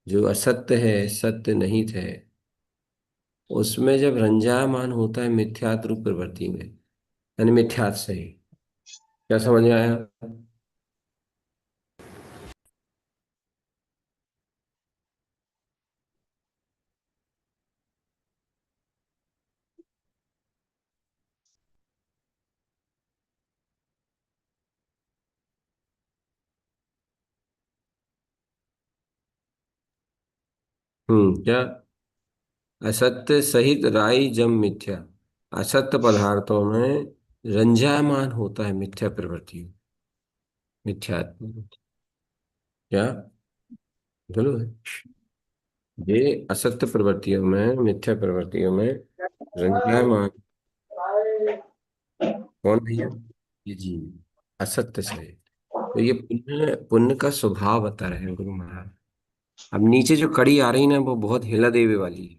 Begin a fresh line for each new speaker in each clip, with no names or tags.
जो असत्य है, सत्य नहीं थे, उसमें जब रंजायमान होता है मिथ्यात्व रूप प्रवृत्ति में, यानी मिथ्यात् से ही। क्या समझ में आया? क्या? असत्य सहित राई जम मिथ्या। असत्य पदार्थों में रंजायमान होता है मिथ्या प्रवृत्ति, मिथ्यात्व। क्या? बोलो। ये असत्य प्रवृत्तियों में, मिथ्या प्रवृत्तियों में रंजायमान कौन भैया? ये जीव असत्य से। तो ये पुण्य, पुण्य का स्वभाव बता रहे हैं गुरु महाराज। अब नीचे जो कड़ी आ रही ना वो बहुत हिला देवे वाली है।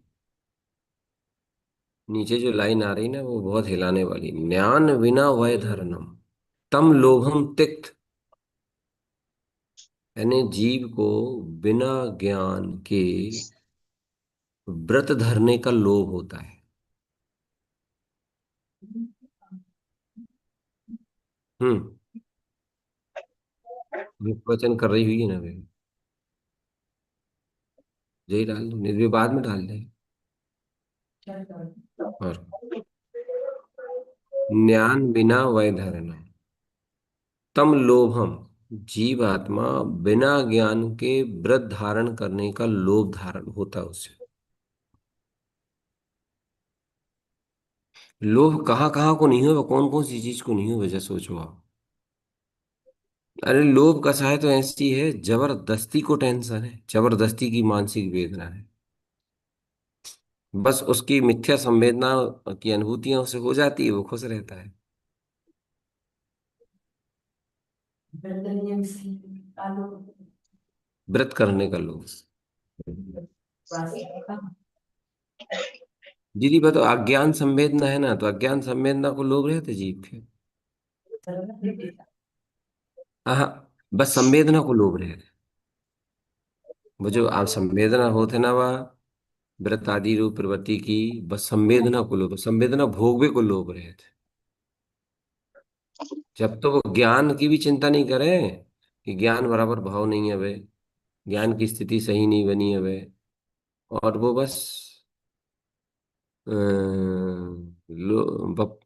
नीचे जो लाइन आ रही ना वो बहुत हिलाने वाली। ज्ञान विना वै धरणम, तम लोभम तिक्त। यानी जीव को बिना ज्ञान के व्रत धरने का लोभ होता है। हम्म। वचन कर रही हुई है ना वे। यही डाल दो, निर्विवाद में डाल दे। और ज्ञान बिना वै धरणम, तम लोभम। जीवात्मा बिना ज्ञान के व्रत धारण करने का लोभ धारण होता है उससे। लोभ कहाँ कहाँ को नहीं होगा, कौन कौन सी चीज को नहीं होगा, जरा सोचो आप। अरे लोभ का सहाय तो ऐसी है, जबरदस्ती को टेंशन है, जबरदस्ती की मानसिक वेदना है। बस उसकी मिथ्या संवेदना की अनुभूतियां उसे हो जाती है, वो खुश रहता है। व्रत करने का लोभ। दीदी बताओ, अज्ञान संवेदना है ना, तो अज्ञान संवेदना को लोभ रहते जीव के। हाँ, बस संवेदना को लोभ रहते। वो जो आप संवेदना होते ना वह व्रत आदि रूप प्रवृत्ति की, बस संवेदना को लोभ, संवेदना भोगवे को लोभ रहते। जब तो वो ज्ञान की भी चिंता नहीं करें कि ज्ञान बराबर भाव नहीं है वे, ज्ञान की स्थिति सही नहीं बनी है वे, और वो बस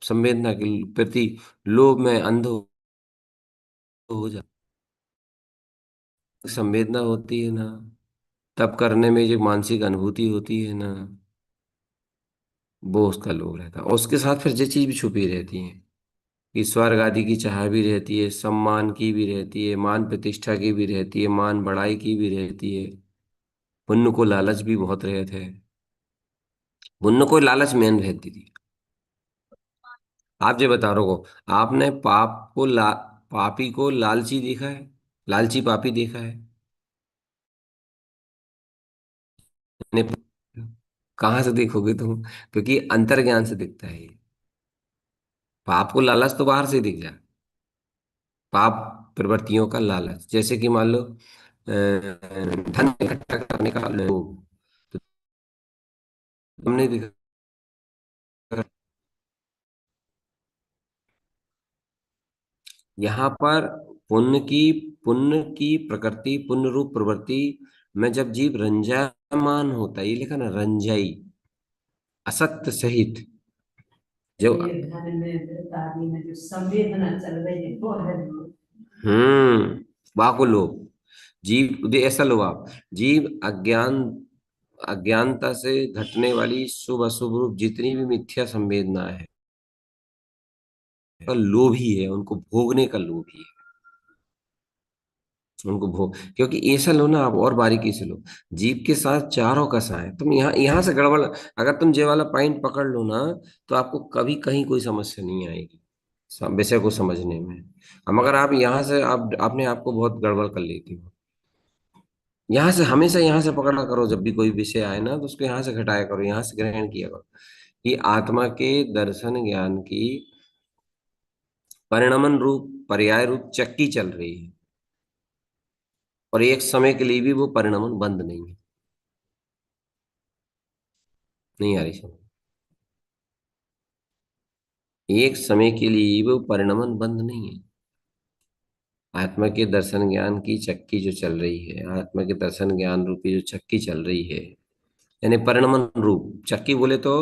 संवेदना के प्रति लोभ में अंध हो जा। संवेदना होती है ना, तब करने में जो मानसिक अनुभूति होती है ना, वो उसका लोभ रहता है। और उसके साथ फिर ये चीज भी छुपी रहती है कि स्वर्ग आदि की चाह भी रहती है, सम्मान की भी रहती है, मान प्रतिष्ठा की भी रहती है, मान बढ़ाई की भी रहती है। पुण्य को लालच भी बहुत रहते हैं। पुण्य को लालच मेन रहती थी। आप जो बता रहे हो, आपने पापी को लालची देखा है? लालची पापी देखा है? ने कहाँ से देखोगे तुम? क्योंकि अंतर्ज्ञान से दिखता है ये। पाप को लालच तो बाहर से दिख जाए। पाप प्रवृत्तियों का लालच, जैसे कि मान लो धन इकट्ठा करने का लोभ, तो तुमने देखा। यहाँ पर पुण्य की पुण्य की प्रकृति, पुण्य रूप प्रवृत्ति में जब जीव रंजायमान होता है, ये लिखा ना रंजाई, असत्य सहित। जब
ये घर में वृतादि में जो संवेदना चल रही है वो है लोग।
वाको लोभ। जीव ऐसा लो आप, जीव अज्ञानता से घटने वाली शुभ अशुभ रूप जितनी भी मिथ्या संवेदना है, का लोभ ही है, उनको भोगने का लोभ ही है। उनको भोग, क्योंकि ऐसा लो ना आप, और बारीकी से लो। जीव के साथ चारों का सा है, तुम यहाँ यहाँ से गड़बड़, अगर तुम ये वाला पॉइंट पकड़ लो ना, तो आपको कभी कहीं कोई समस्या नहीं आएगी विषय को समझने में। हम अगर आप यहाँ से आप अपने आप को बहुत गड़बड़ कर लेती हो। यहाँ से हमेशा यहाँ से पकड़ा करो, जब भी कोई विषय आए ना तो उसको यहाँ से घटाया करो, यहाँ से ग्रहण किया करो कि आत्मा के दर्शन ज्ञान की परिणमन रूप, पर्याय रूप चक्की चल रही है, और एक समय के लिए भी वो परिणमन बंद नहीं है। नहीं आ रही समझ। एक समय के लिए वो परिणमन बंद नहीं है। आत्मा के दर्शन ज्ञान की चक्की जो चल रही है, आत्मा के दर्शन ज्ञान रूपी जो चक्की चल रही है, यानी परिणमन रूप चक्की बोले तो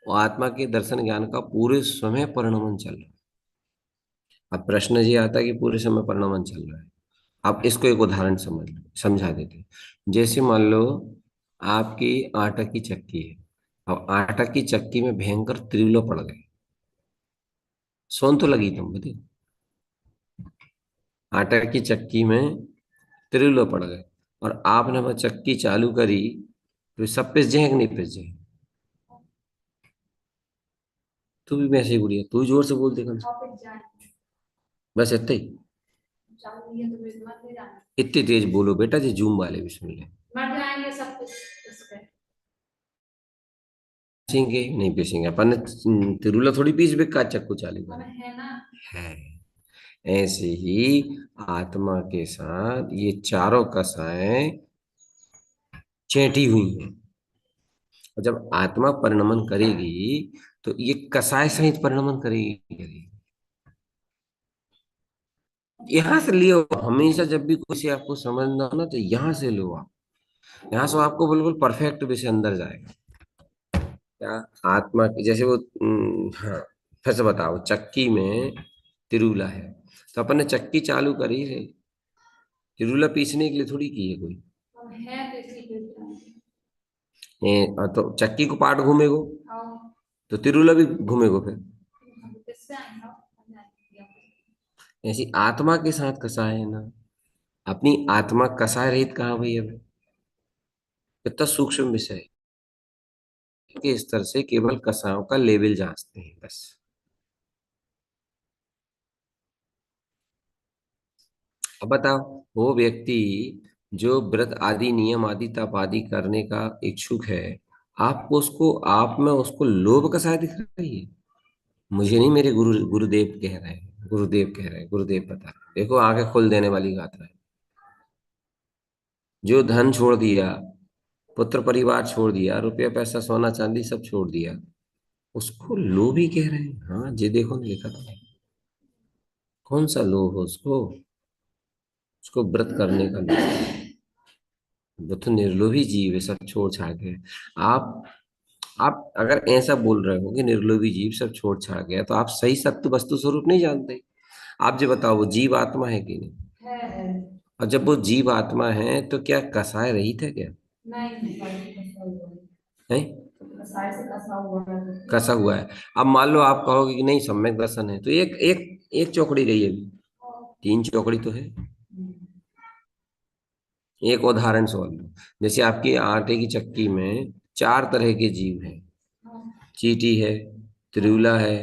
वो आत्मा के दर्शन ज्ञान का पूरे समय परिणमन चल रहा है। अब प्रश्न ये आता है कि पूरे समय परिणमन चल रहा है। आप इसको एक उदाहरण समझा देते हैं। जैसे मान लो आपकी आटा की चक्की है। अब आटा की चक्की में भयंकर त्रिवलो पड़ गए, सोन तो लगी तुम बताइए। आटा की चक्की में त्रिवलो पड़ गए और आपने वह चक्की चालू करी, तो सब पिस जाए कि नहीं पिस जाए? तू भी वैसे ही बुढ़िया, तू ही जोर से बोल दे कम से कम। बस इतना ही। इतनी तेज बोलो बेटा जी, जूम वाले भी सुन ले। पीसेंगे नहीं पीसेंगे अपन ने, तिरुला थोड़ी पीस बे का चक्कू चालू करे है। ऐसे ही आत्मा के साथ ये चारों कसाएं चेंटी हुई हैं। और जब आत्मा परिणमन करेगी तो ये कसाय सहित परिणमन करेगी। यहाँ से लियो हमेशा, जब भी कुछ आपको समझना हो ना तो यहाँ से लो आप। यहाँ से आपको बिल्कुल परफेक्ट विषय अंदर जाएगा। क्या? आत्मा की जैसे वो हाँ, फिर से बताओ, चक्की में तिरुला है, तो अपन ने चक्की चालू करी है, तिरुला पीसने के लिए थोड़ी की है कोई। तो चक्की को पार्ट घूमेगो तो तिरुला भी घूमेगो फिर। ऐसी आत्मा के साथ कसा है ना, अपनी आत्मा कसाय रहित कहाँ हुई है? इतना सूक्ष्म विषय है कि स्तर से केवल कसायों का लेवल जांचते हैं बस। अब बताओ, वो व्यक्ति जो व्रत आदि नियम आदि तप आदि करने का इच्छुक है, आपको उसको आप में उसको लोभ कसाय दिख रही है? मुझे नहीं, मेरे गुरुदेव कह रहे हैं, गुरुदेव कह रहे हैं, गुरुदेव बता रहे हैं। देखो आंखें खोल देने वाली गाथा है। जो धन छोड़ दिया, पुत्र परिवार छोड़ दिया, रुपया पैसा सोना चांदी सब छोड़ दिया, उसको लोभी कह रहे हैं। हाँ जी, देखो ना, लिखा था। कौन सा लोभ है उसको? उसको व्रत करने का लोभ। वो तो निर्लोभी जीव है, सब छोड़ छाड़ के। आप आप अगर ऐसा बोल रहे हो कि निर्लोभी जीव सब छोड़ छाड़ गया, तो आप सही सत्य वस्तु स्वरूप नहीं जानते। आप जो बताओ, वो जीव आत्मा है कि नहीं?
है।
और जब वो जीव आत्मा है तो क्या कसाय रहित है क्या? है?
कसाई से कसा हुआ है।
कसा हुआ है। अब मान लो आप कहोगे कि नहीं सम्यक दर्शन है, तो एक एक एक चौकड़ी गई है अभी, तीन चौकड़ी तो है। एक उदाहरण सवाल लो। जैसे आपकी आटे की चक्की में चार तरह के जीव हैं, चींटी है, त्रिउला है,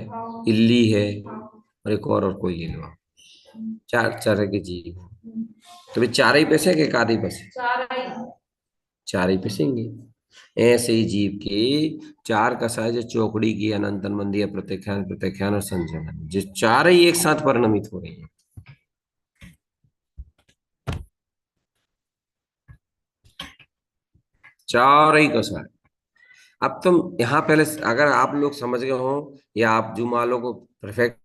इल्ली है, और एक और कोई ले लो आप। चार तरह के जीव हैं। तो वे चार ही पैसे के एक आधे पैसे? चार ही पैसेंगे। ऐसे ही जीव के चार कसाय जो चौकड़ी की अनंतन मंदिर प्रत्याख्यान प्रत्याख्यान और संजमन, जो चार ही एक साथ परिणमित हो रही है। चार ही कसाय। अब तुम यहाँ पहले अगर आप लोग समझ गए हो, या आप जुमा वालों को परफेक्ट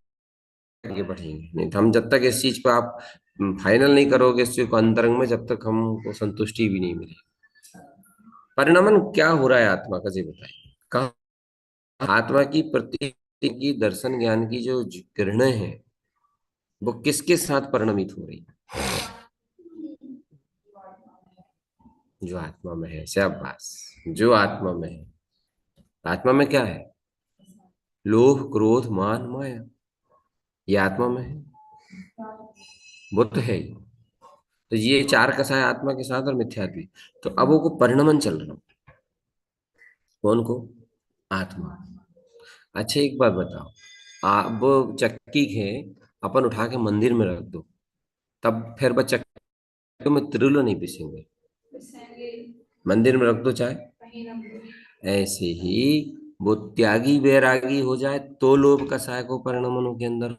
आगे बढ़ेंगे, नहीं तो हम जब तक इस चीज को आप फाइनल नहीं करोगे इस चीज को अंतरंग में, जब तक हमको संतुष्टि भी नहीं मिलेगी। परिणमन क्या हो रहा है आत्मा का, जी बताइए। कहाँ आत्मा की प्रति की दर्शन ज्ञान की जो किरणें हैं, वो किसके साथ परिणमित हो रही है? जो आत्मा में है, शाबाश। जो आत्मा में है। आत्मा में क्या है? लोभ क्रोध मान माया, ये आत्मा में है। वो तो है ही। तो ये चार कसाय आत्मा के साथ और मिथ्यात्व, तो अब वो को परिणमन चल रहा। कौन को? आत्मा। अच्छा एक बात बताओ, वो चक्की है, अपन उठा के मंदिर में रख दो, तब फिर वो चक्की में त्रिलो नहीं पीसेंगे? मंदिर में रख दो चाहे। ऐसे ही वो त्यागी वैरागी हो जाए तो लोभ कसाय को परिणमन के अंदर,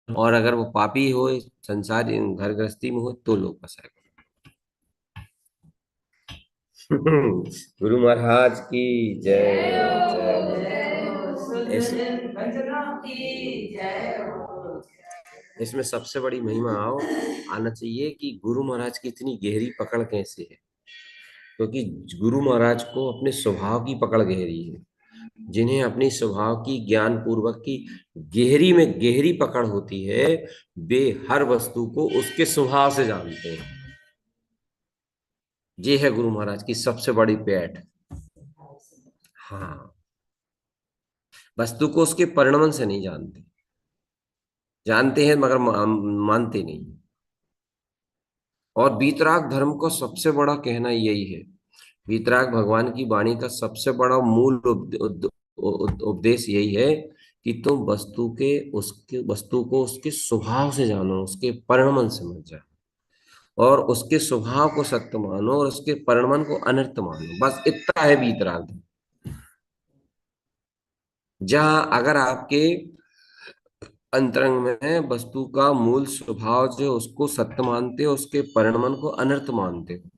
और अगर वो पापी हो, संसार घर गृहस्थी में हो, तो लोभ कसाय को। गुरु महाराज की जय
जय
हो, जय
हो
हो।
जय हो
इस
सुरजन भजनों की जय हो।
इसमें सबसे बड़ी महिमा आना चाहिए कि गुरु महाराज की इतनी गहरी पकड़ कैसे है, क्योंकि गुरु महाराज को अपने स्वभाव की पकड़ गहरी है। जिन्हें अपनी स्वभाव की ज्ञान पूर्वक की गहरी में गहरी पकड़ होती है, वे हर वस्तु को उसके स्वभाव से जानते हैं। ये है गुरु महाराज की सबसे बड़ी पैठ। हाँ, वस्तु को उसके परिणमन से नहीं जानते, जानते हैं मगर मानते नहीं। और वीतराग धर्म को सबसे बड़ा कहना यही है। वीतराग भगवान की वाणी का सबसे बड़ा मूल उपदेश यही है कि तुम वस्तु को उसके स्वभाव से जानो, उसके परिणमन से मत जानो, और उसके स्वभाव को सत्य मानो और उसके परिणमन को अनर्थ मानो। बस इतना है वीतराग धर्म। जहां अगर आपके अंतरंग में वस्तु का मूल स्वभाव जो उसको सत्य मानते हो, उसके परिणमन को अनर्थ मानते हो,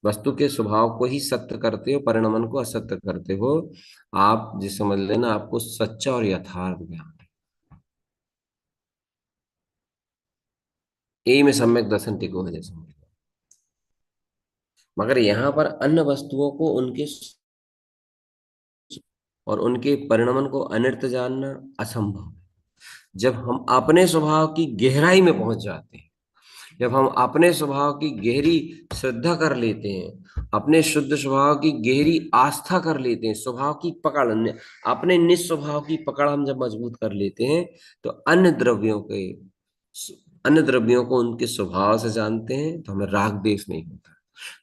वस्तु के स्वभाव को ही सत्य करते हो, परिणमन को असत्य करते हो, आप जी समझ लेना आपको सच्चा और यथार्थ ज्ञान है। यही में सम्यक दर्शन टिको है जैसे। मगर यहाँ पर अन्य वस्तुओं को उनके और उनके परिणमन को अनर्थ जानना असंभव है। जब हम अपने स्वभाव की गहराई में पहुंच जाते हैं, जब हम अपने स्वभाव की गहरी श्रद्धा कर लेते हैं, अपने शुद्ध स्वभाव की गहरी आस्था कर लेते हैं, स्वभाव की पकड़ अपने निस्वभाव की पकड़ हम जब मजबूत कर लेते हैं, तो अन्य द्रव्यों को उनके स्वभाव से जानते हैं, तो हमें राग द्वेष नहीं होता।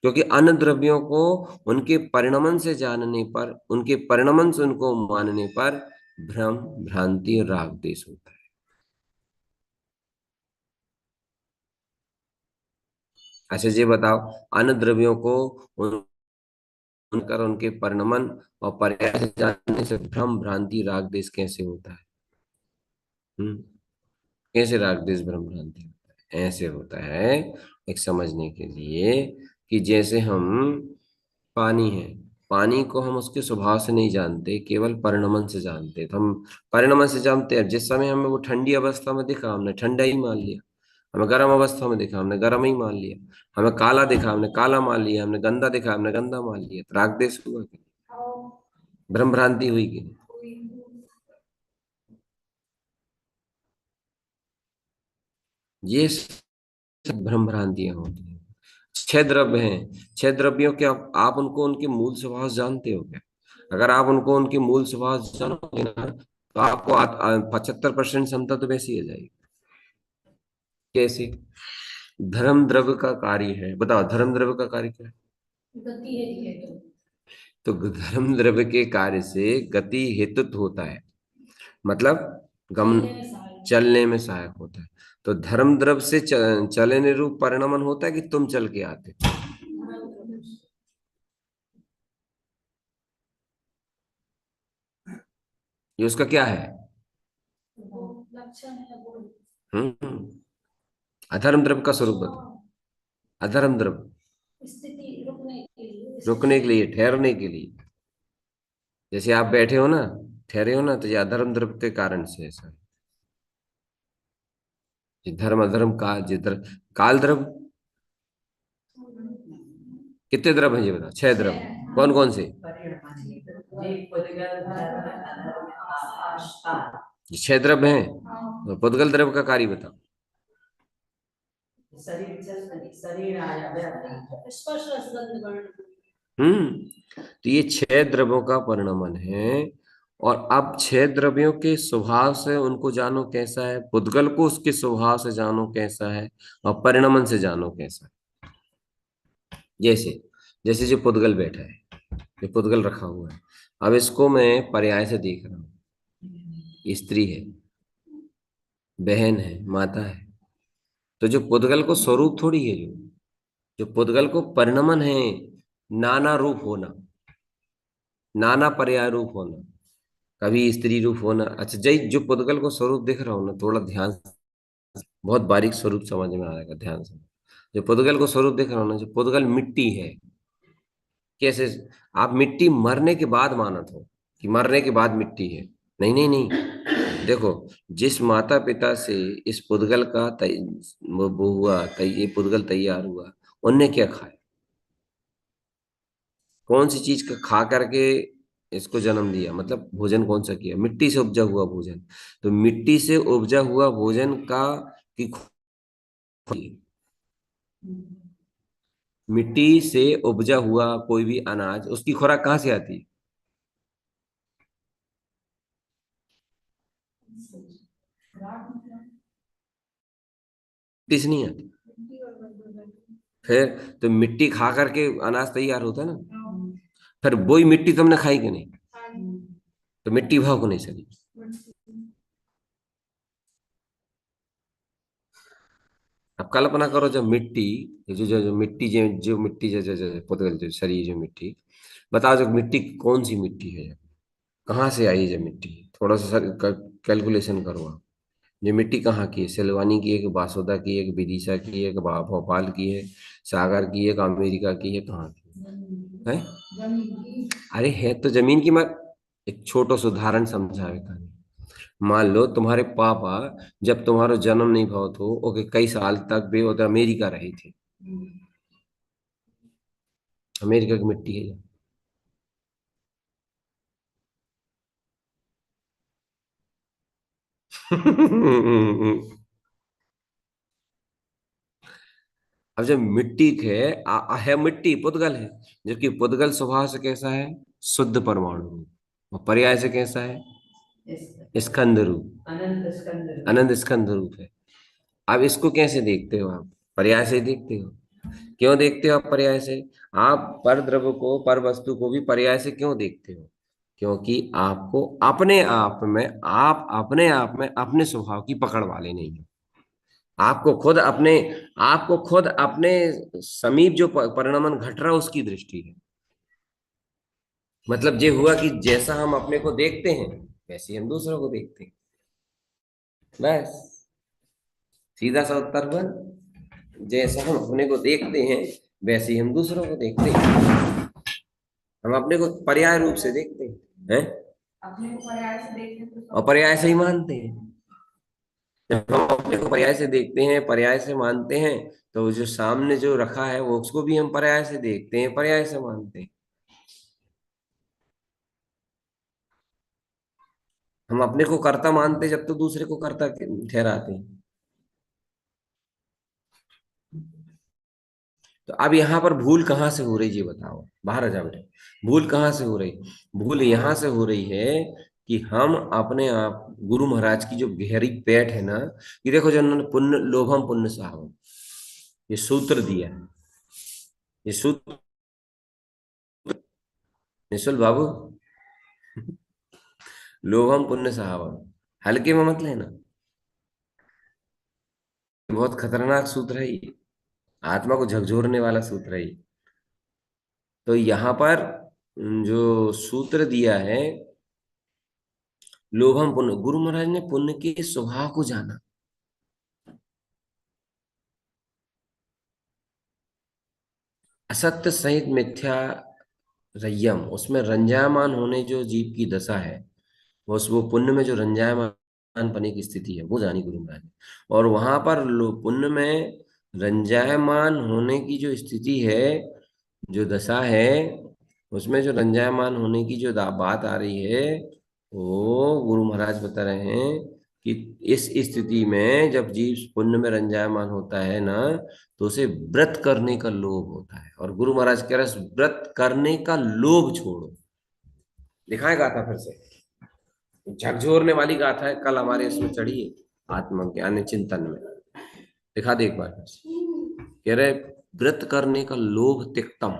क्योंकि अन्य द्रव्यों को उनके परिणमन से जानने पर, उनके परिणमन से उनको मानने पर भ्रम, भ्रांति और राग द्वेष होता है। अच्छा ये बताओ, अन्य द्रव्यों को उनकर उनके परिणमन और पर्याय से जानने से भ्रम, भ्रांति, राग द्वेष कैसे होता है? हम्म कैसे राग द्वेष भ्रम भ्रांति होता है? ऐसे होता है, एक समझने के लिए, कि जैसे हम पानी है, पानी को हम उसके स्वभाव से नहीं जानते, केवल परिणमन से जानते। तो हम परिणमन से जानते हैं, जिस समय हमें वो ठंडी अवस्था में दिखा हमने ठंडा ही मान लिया, हमें गर्म अवस्था में दिखा हमने गर्म ही मान लिया, हमें काला दिखा हमने काला मान लिया, हमने गंदा दिखा हमने गंदा मान लिया। तो राग द्वेष हुआ कि नहीं? भ्रम भ्रांति हुई कि नहीं? ये सब भ्रम भ्रांतियां होती हैं। छह द्रव्य हैं, छह द्रव्यों के आप उनको उनके मूल स्वभाव जानते हो क्या? अगर आप उनको उनके मूल स्वभाव जानोगे ना, तो आपको 75% क्षमता तो वैसी हो जाएगी। कैसे? धर्म द्रव्य का कार्य है, बताओ धर्म द्रव्य का कार्य क्या है? गति है तो धर्म द्रव्य के कार्य से गति हेतुत होता है, मतलब गम चलने में सहायक होता है। तो धर्म द्रव्य से चलने रूप परिणमन होता है कि तुम चल के आते हो? ये उसका क्या है? हम्म अधर्म द्रव्य का स्वरूप बताओ। अधर्म द्रव्य स्थिति रुकने के लिए, ठहरने के लिए। जैसे आप बैठे हो ना, ठहरे हो ना, तो ये अधर्म द्रव्य के कारण से ऐसा है। ये धर्म अधर्म का जिधर काल द्रव्य, कितने द्रव्य हैं ये बताओ? छह द्रव्य, कौन कौन से? ये छह द्रव्य हैं। तो पुद्गल द्रव्य का कार्य बताओ। शरीर आया स्पर्श रस गंध वर्ण। तो ये छह द्रव्यों का परिणमन है। और अब छह द्रव्यों के स्वभाव से उनको जानो कैसा है, पुद्गल को उसके स्वभाव से जानो कैसा है, और परिणमन से जानो कैसा है। जैसे जैसे जो पुद्गल बैठा है, जो पुद्गल रखा हुआ है, अब इसको मैं पर्याय से देख रहा हूँ, स्त्री है, बहन है, माता है। तो जो पुद्गल को स्वरूप थोड़ी है, जो जो पुद्गल को परिणमन है, नाना रूप होना, नाना पर्याय रूप होना, कभी स्त्री रूप होना। अच्छा जय, जो पुद्गल को स्वरूप दिख रहा हूं ना, थोड़ा ध्यान से, बहुत बारीक स्वरूप समझ में आएगा, ध्यान से। जो पुद्गल को स्वरूप दिख रहा हूं ना, जो पुद्गल मिट्टी है, कैसे? आप मिट्टी मरने के बाद मानत हो कि मरने के बाद मिट्टी है? नहीं नहीं नहीं, देखो, जिस माता पिता से इस पुद्गल का वो हुआ ये पुद्गल तैयार हुआ, उनने क्या खाया? कौन सी चीज का खा करके इसको जन्म दिया? मतलब भोजन कौन सा किया? मिट्टी से उपजा हुआ भोजन। तो मिट्टी से उपजा हुआ भोजन का की मिट्टी से उपजा हुआ कोई भी अनाज, उसकी खुराक कहाँ से आती है? मिट्टी से नहीं आती। फिर तो मिट्टी खा करके अनाज तैयार होता है ना। फिर वही मिट्टी तुमने खाई कि नहीं? तो मिट्टी भाव को नहीं सकी। अब कल्पना करो, जब मिट्टी, ये जो मिट्टी, जो मिट्टी जो पुतगल जो शरीर, जो मिट्टी, बताओ जो मिट्टी कौन सी मिट्टी है? कहाँ से आई है जब मिट्टी? थोड़ा सा सर कैलकुलेशन करो आप। ये मिट्टी कहाँ की है? सिलवानी की है कि बासोदा की है कि विदिशा की है कि भोपाल की है, सागर की है कि अमेरिका की है, कहाँ की है? अरे है तो जमीन की। मैं एक छोटा सा उदाहरण समझावे का। मान लो तुम्हारे पापा, जब तुम्हारा जन्म नहीं भाव तो ओके कई साल तक वे उधर अमेरिका रहे थे। अमेरिका की मिट्टी है। अब जब मिट्टी के है, मिट्टी पुद्गल है, जबकि पुद्गल स्वभाव से कैसा है? शुद्ध परमाणु रूप। और पर्याय से कैसा है? स्कंद रूप।
अनंत स्कंद
अनंत स्कंद रूप है। अब इसको कैसे देखते हो आप? पर्याय से ही देखते हो। क्यों देखते हो आप पर्याय से? आप पर द्रव्य को, पर वस्तु को भी पर्याय से क्यों देखते हो? क्योंकि आपको अपने आप में अपने स्वभाव की पकड़ वाले नहीं हो। आपको खुद अपने आपको खुद अपने समीप जो परिणमन घट रहा है उसकी दृष्टि है। मतलब ये हुआ कि जैसा हम अपने को देखते हैं, वैसे ही हम दूसरों को देखते हैं। बस, सीधा सा उत्तर हुआ। जैसा हम अपने को देखते हैं, वैसे ही हम दूसरों को देखते हैं। हम अपने को पर्याय रूप से देखते हैं, अपने को पर्याय से देखते हैं तो और पर्याय से ही मानते हैं। जब हम अपने को पर्याय से देखते हैं, पर्याय से मानते हैं, तो जो सामने जो रखा है वो उसको भी हम पर्याय से देखते हैं, पर्याय से मानते हैं। हम अपने को कर्ता मानते जब तो दूसरे को कर्ता ठहराते हैं। तो अब यहाँ पर भूल कहाँ से हो रही है, ये बताओ, बाहर आ जाओ बेटे। भूल कहाँ से हो रही? भूल यहाँ से हो रही है कि हम अपने आप, गुरु महाराज की जो गहरी पैठ है ना, ये देखो, जो उन्होंने पुण्य लोभम पुण्य साहब ये सूत्र दिया है, ये सूत्र, निशुल बाबू, लोभम पुण्य साहब हल्के में मत लेना। बहुत खतरनाक सूत्र है ये, आत्मा को झकझोरने वाला सूत्र है ये। तो यहाँ पर जो सूत्र दिया है, लोभम पुण्य, गुरु महाराज ने पुण्य के स्वभाव को जाना। असत्य सहित मिथ्या रय्यम, उसमें रंजायमान होने जो जीव की दशा है, वो पुण्य में जो रंजायमान पने की स्थिति है वो जानी गुरु महाराज ने। और वहां पर पुण्य में रंजायमान होने की जो स्थिति है, जो दशा है, उसमें जो रंजायमान होने की जो बात आ रही है, वो गुरु महाराज बता रहे हैं कि इस स्थिति में जब जीव पुण्य में रंजायमान होता है ना, तो उसे व्रत करने का लोभ होता है। और गुरु महाराज कह रहे हैं व्रत करने का लोभ छोड़ो। दिखाए गाथा फिर से, झकझोरने वाली गाथा है, कल हमारे इसमें चढ़ी है आत्मज्ञान चिंतन में। दिखा दे एक बार फिर से। कह रहे व्रत करने का लोभ तिक्तम।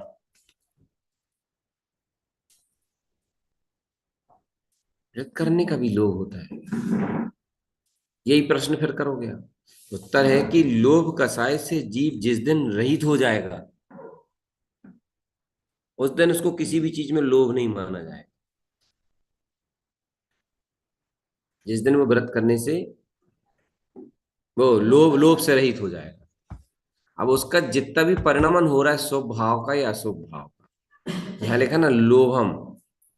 व्रत करने का भी लोभ होता है? यही प्रश्न फिर करोगे आप। उत्तर है कि लोभ कसाय से जीव जिस दिन रहित हो जाएगा, उस दिन उसको किसी भी चीज में लोभ नहीं माना जाएगा। जिस दिन वो व्रत करने से वो लोभ लोभ से रहित हो जाएगा। अब उसका जितना भी परिणमन हो रहा है शुभ भाव का या अशुभ भाव का, यहाँ लिखा ना लोभम,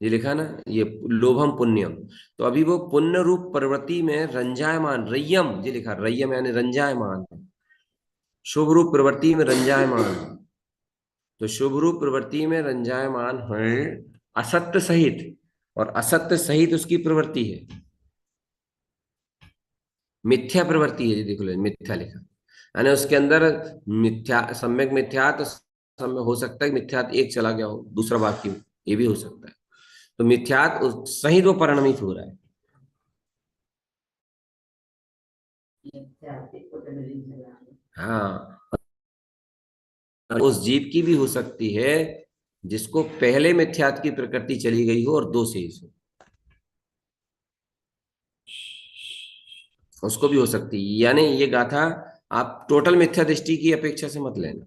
ये लिखा ना, ये लोभम पुण्यम। तो अभी वो पुण्य रूप प्रवृत्ति में रंजायमान, रय्यम ये लिखा, रय्यम यानी रंजायमान, शुभ रूप प्रवृत्ति में रंजायमान। तो शुभ रूप प्रवृत्ति में रंजायमान है असत्य सहित, और असत्य सहित उसकी प्रवृत्ति है, मिथ्या प्रवृत्ति है। ये देख लो, मिथ्या लिखा, यानी उसके अंदर मिथ्या, सम्यक मिथ्या, तो समय हो सकता है मिथ्यात एक चला गया हो, दूसरा बाकी हो, ये भी हो सकता है। तो मिथ्यात सहित वो परिणमित हो रहा है। हाँ, उस जीव की भी हो सकती है जिसको पहले मिथ्यात की प्रकृति चली गई हो और दो शेष हो, उसको भी हो सकती है। यानी ये गाथा आप टोटल मिथ्या दृष्टि की अपेक्षा से मत लेना।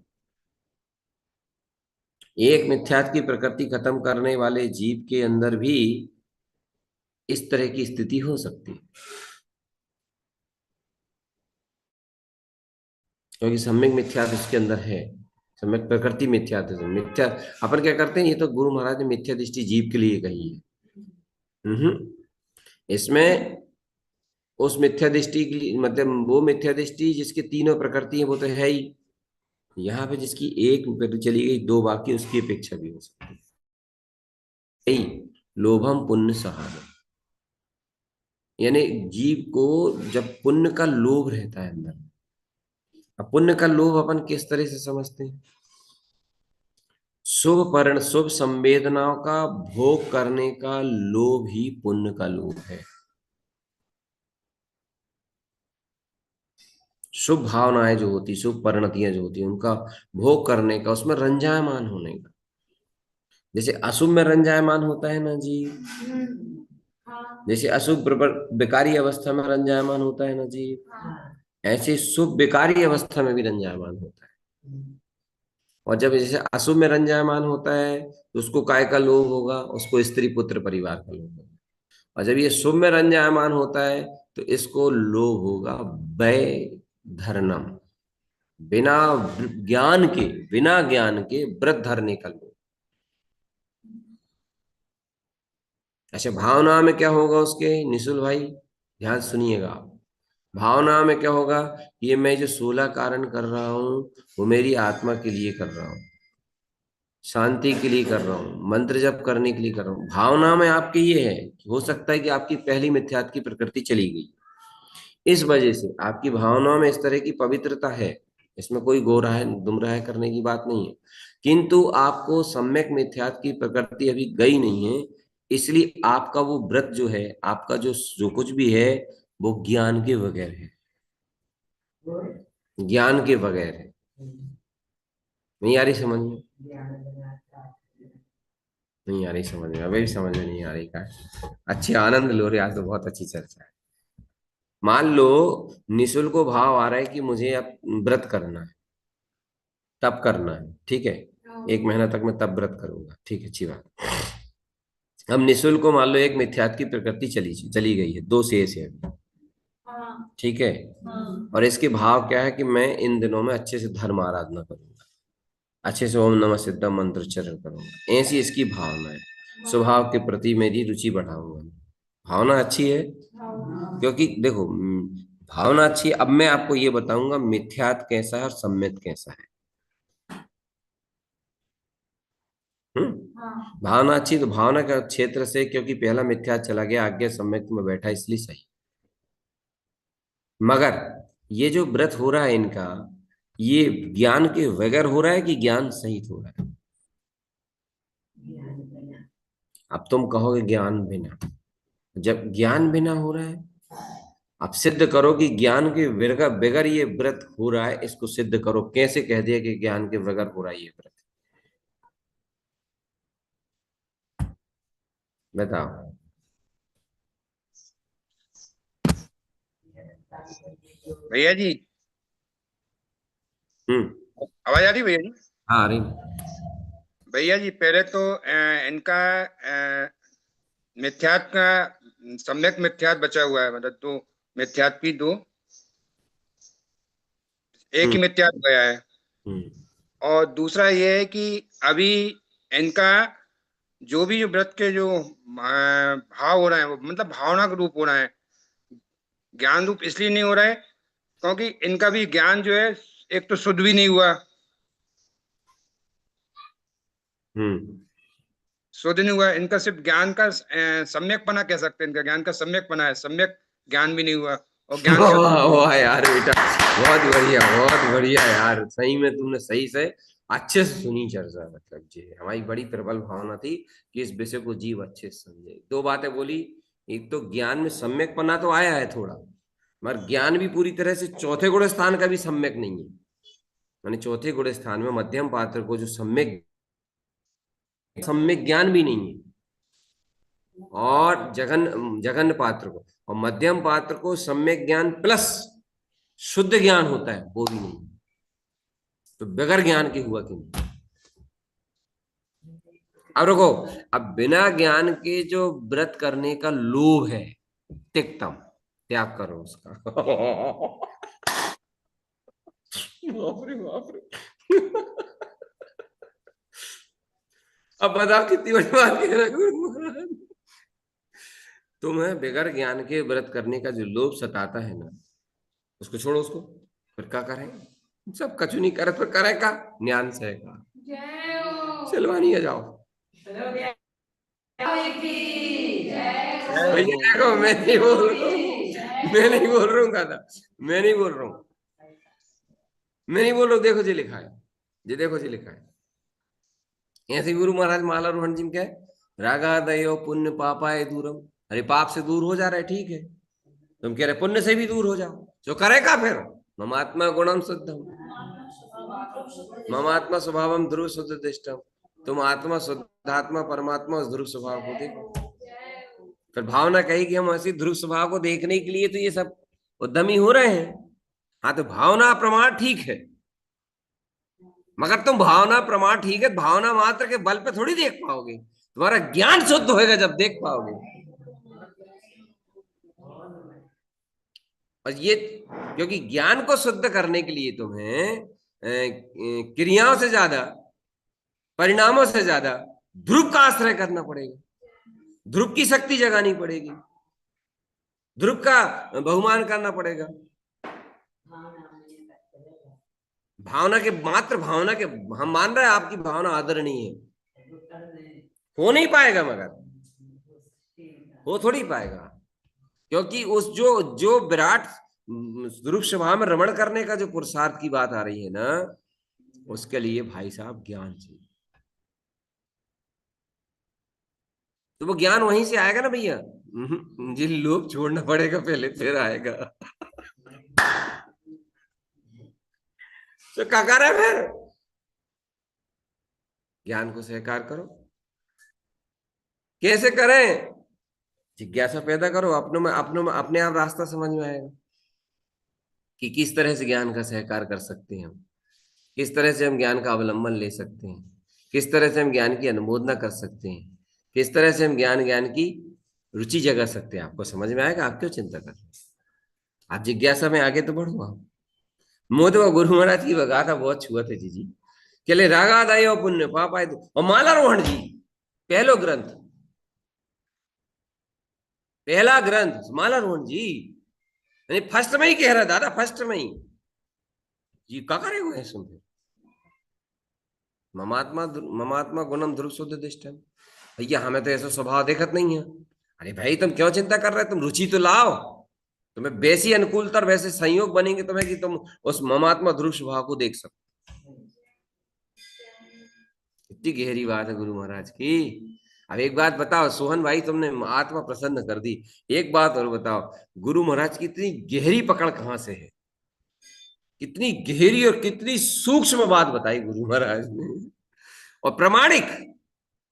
एक मिथ्यात की प्रकृति खत्म करने वाले जीव के अंदर भी इस तरह की स्थिति हो सकती है, क्योंकि सम्यक मिथ्यात्व इसके अंदर है, सम्यक प्रकृति मिथ्यात्व मिथ्या। अपन क्या करते हैं, ये तो गुरु महाराज ने मिथ्या दृष्टि जीव के लिए कही है। इसमें उस मिथ्या दृष्टि के लिए, मतलब वो मिथ्या दृष्टि जिसके तीनों प्रकृति है वो तो है ही, यहाँ पे जिसकी एक चली गई, दो बाकी, उसकी अपेक्षा भी हो सकती है। यही लोभम पुण्य सहारा, यानी जीव को जब पुण्य का लोभ रहता है अंदर। अब पुण्य का लोभ अपन किस तरह से समझते हैं, शुभ संवेदनाओं का भोग करने का लोभ ही पुण्य का लोभ है। शुभ भावनाएं जो होती, शुभ परिणतियां जो होती, उनका भोग करने का, उसमें रंजायमान होने का। जैसे अशुभ में रंजायमान होता है ना जी, जैसे अशुभ विकारी अवस्था में रंजायमान होता है ना जी, ऐसे शुभ विकारी अवस्था में भी रंजायमान होता है। और जब जैसे अशुभ में रंजायमान होता है तो उसको काय का लोभ होगा, उसको स्त्री पुत्र परिवार का लोभ होगा। और जब ये शुभ में रंजायमान होता है तो इसको लोभ होगा व्यय धर्नम, बिना बिना ज्ञान के व्रत धरने का लोभ। अच्छा, भावना में क्या होगा उसके, निशुल भाई ध्यान सुनिएगा आप। भावना में क्या होगा, ये मैं जो 16 कारण कर रहा हूं वो मेरी आत्मा के लिए कर रहा हूँ, शांति के लिए कर रहा हूँ, मंत्र जप करने के लिए कर रहा हूँ। भावना में आपके ये है कि हो सकता है कि आपकी पहली मिथ्यात की प्रकृति चली गई, इस वजह से आपकी भावनाओं में इस तरह की पवित्रता है। इसमें कोई गोरा है दुमराह करने की बात नहीं है, किंतु आपको सम्यक मिथ्यात की प्रकृति अभी गई नहीं है, इसलिए आपका वो व्रत जो है, आपका जो जो कुछ भी है, वो ज्ञान के बगैर है, ज्ञान के बगैर है। नहीं आ रही समझ में, नहीं आ रही समझ में, अभी भी समझ में नहीं आ रही का। अच्छी आनंद लो रहे, आज तो बहुत अच्छी चर्चा है। मान लो निशुल्क को भाव आ रहा है कि मुझे अब व्रत करना है, तप करना है, ठीक है, 1 महीना तक मैं तप व्रत करूंगा, ठीक है, अच्छी बात। अब निशुल्क को मान लो एक मिथ्यात की प्रकृति चली चली गई है, दो शेष है अभी, ठीक है। और इसके भाव क्या है कि मैं इन दिनों में अच्छे से धर्म आराधना करूंगा, अच्छे से ओम नमः सिद्धम मंत्र उच्चारण करूंगा, ऐसी इसकी भावना है। स्वभाव के प्रति मेरी रुचि बढ़ाऊंगा। भावना अच्छी है, क्योंकि देखो भावना अच्छी है। अब मैं आपको ये बताऊंगा मिथ्यात कैसा है और सम्यक कैसा है। भावना अच्छी, तो भावना का क्षेत्र से, क्योंकि पहला मिथ्यात चला गया, आगे सम्यक में बैठा, इसलिए सही। मगर ये जो व्रत हो रहा है इनका, ये ज्ञान के बगैर हो रहा है कि ज्ञान सहित हो रहा है। अब तुम कहोगे ज्ञान बिना, जब ज्ञान बिना हो रहा है, अब सिद्ध करो कि ज्ञान के बगैर बगैर ये व्रत हो रहा है, इसको सिद्ध करो। कैसे कह दिया कि ज्ञान के बगैर हो रहा है ये व्रत, बताओ।
भैया जी,
हम्म।
आवाज आ रही भैया जी?
हाँ अरे,
भैया जी, पहले तो इनका मिथ्यात का सम्यक मिथ्यात बचा हुआ है, मतलब दो मिथ्यात की दो, एक
हम्म
ही मिथ्यात गया है।
हम्म
और दूसरा ये है कि अभी इनका जो भी व्रत के जो भाव हो रहे हैं वो मतलब भावना का रूप हो रहा है, ज्ञान रूप इसलिए नहीं हो रहा है क्योंकि इनका भी ज्ञान जो है एक तो शुद्ध भी नहीं हुआ,
हम्म।
शुद्ध नहीं हुआ, इनका सिर्फ ज्ञान का सम्यक पना कह सकते हैं, इनका ज्ञान का सम्यक पना है, सम्यक ज्ञान भी नहीं हुआ, और ज्ञान का
वाह वाह यार बेटा, बहुत बढ़िया यार, सही में तुमने सही से अच्छे से सुनी चर्चा। मतलब जी हमारी बड़ी प्रबल भावना थी कि इस विषय को जीव अच्छे से समझे। दो बातें बोली, एक तो ज्ञान में सम्यक पना तो आया है थोड़ा, मगर ज्ञान भी पूरी तरह से चौथे गुण स्थान का भी सम्यक नहीं है। माने चौथे गुण स्थान में मध्यम पात्र को जो सम्यक सम्यक ज्ञान भी नहीं है, और जघन्य पात्र को और मध्यम पात्र को सम्यक ज्ञान प्लस शुद्ध ज्ञान होता है वो भी नहीं, तो बगैर ज्ञान के हुआ कि नहीं। अब रुको, अब बिना ज्ञान के जो व्रत करने का लोभ है तिक्तम, त्याग करो उसका। बाप रे बाप रे। अब बताओ कितनी बड़ी बात कह रहे हो गुरु महाराज। तुम्हें बगैर ज्ञान के व्रत करने का जो लोभ सताता है ना, उसको छोड़ो, उसको फिर क्या करें, सब कछु नहीं करे फिर करें का, ज्ञान से का सिलवानी है जाओ। भैया देखो मैं नहीं बोल रहा हूँ, मैं नहीं बोल रहा हूँ दादा, मैं नहीं बोल रहा हूँ, मैं नहीं बोल रहा हूँ, देखो जी लिखा है, जी देखो जी लिखा है। ऐसे गुरु महाराज माला रोहन जी में क्या है, रागा दयो पुण्य पापाय दूरम। अरे पाप से दूर हो जा रहा है ठीक है, तुम कह रहे पुण्य से भी दूर हो जाओ, जो करेगा फिर ममात्मा गुणम शुद्धम, ममात्मा स्वभावम ध्रुव शुद्ध दिष्टम। तुम आत्मा शुद्धात्मा परमात्मा उस ध्रुव स्वभाव को देखो। फिर भावना कही कि हम ऐसी ध्रुव स्वभाव को देखने के लिए तो ये सब उद्यमी हो रहे हैं। हाँ तो भावना प्रमाण ठीक है, मगर तुम भावना प्रमाण ठीक है, भावना मात्र के बल पे थोड़ी देख पाओगे, तुम्हारा ज्ञान शुद्ध होएगा जब देख पाओगे। और ये क्योंकि ज्ञान को शुद्ध करने के लिए तुम्हें क्रियाओं से ज्यादा परिणामों से ज्यादा ध्रुव का आश्रय करना पड़ेगा, ध्रुव की शक्ति जगानी पड़ेगी, ध्रुव का बहुमान करना पड़ेगा। भावना के मात्र भावना के, हम मान रहे हैं आपकी भावना आदरणीय है, हो नहीं पाएगा, मगर हो थोड़ी पाएगा, क्योंकि उस जो जो विराट ध्रुव स्वभाव में रमण करने का जो पुरुषार्थ की बात आ रही है ना, उसके लिए भाई साहब ज्ञान चाहिए। तो वो ज्ञान वहीं से आएगा ना भैया, जी लोग छोड़ना पड़ेगा पहले फिर आएगा। तो क्या कर रहे फिर, ज्ञान को स्वीकार करो। कैसे करें, जिज्ञासा पैदा करो, अपनों में अपने आप रास्ता समझ में आएगा कि किस तरह से ज्ञान का सहकार कर सकते हैं हम, किस तरह से हम ज्ञान का अवलंबन ले सकते हैं, किस तरह से हम ज्ञान की अनुमोदना कर सकते हैं, किस तरह से हम ज्ञान की रुचि जगा सकते हैं। आपको समझ में आएगा, आप क्यों चिंता कर रहे हैं, आप जिज्ञासा में आगे तो बढ़ो। आप मोद व गुरु महाराज की बगाथा बहुत छुआ थे जी, के रागादाय और पुण्य पापाय, और माला रोहन जी पहलो ग्रंथ, पहला ग्रंथ माला रोहन जी फर्स्ट में ही कह रहा दादा, फर्स्ट में ही जी क्या करे हुए सुन, ममात्मा गुणम ध्रुव शुद्ध दिष्टम। भैया हमें तो ऐसा स्वभाव देखत नहीं है। अरे भाई तुम क्यों चिंता कर रहे हो, तुम रुचि तो लाओ, तुम्हें वैसी अनुकूलता और वैसे संयोग बनेंगे तुम्हें कि तुम उस ममात्मा ध्रुव स्वभाव को देख सको। इतनी गहरी बात है गुरु महाराज की। अब एक बात बताओ सोहन भाई, तुमने आत्मा प्रसन्न कर दी, एक बात और बताओ, गुरु महाराज की इतनी गहरी पकड़ कहां से है, कितनी गहरी और कितनी सूक्ष्म बात बताई गुरु महाराज ने, और प्रमाणिक।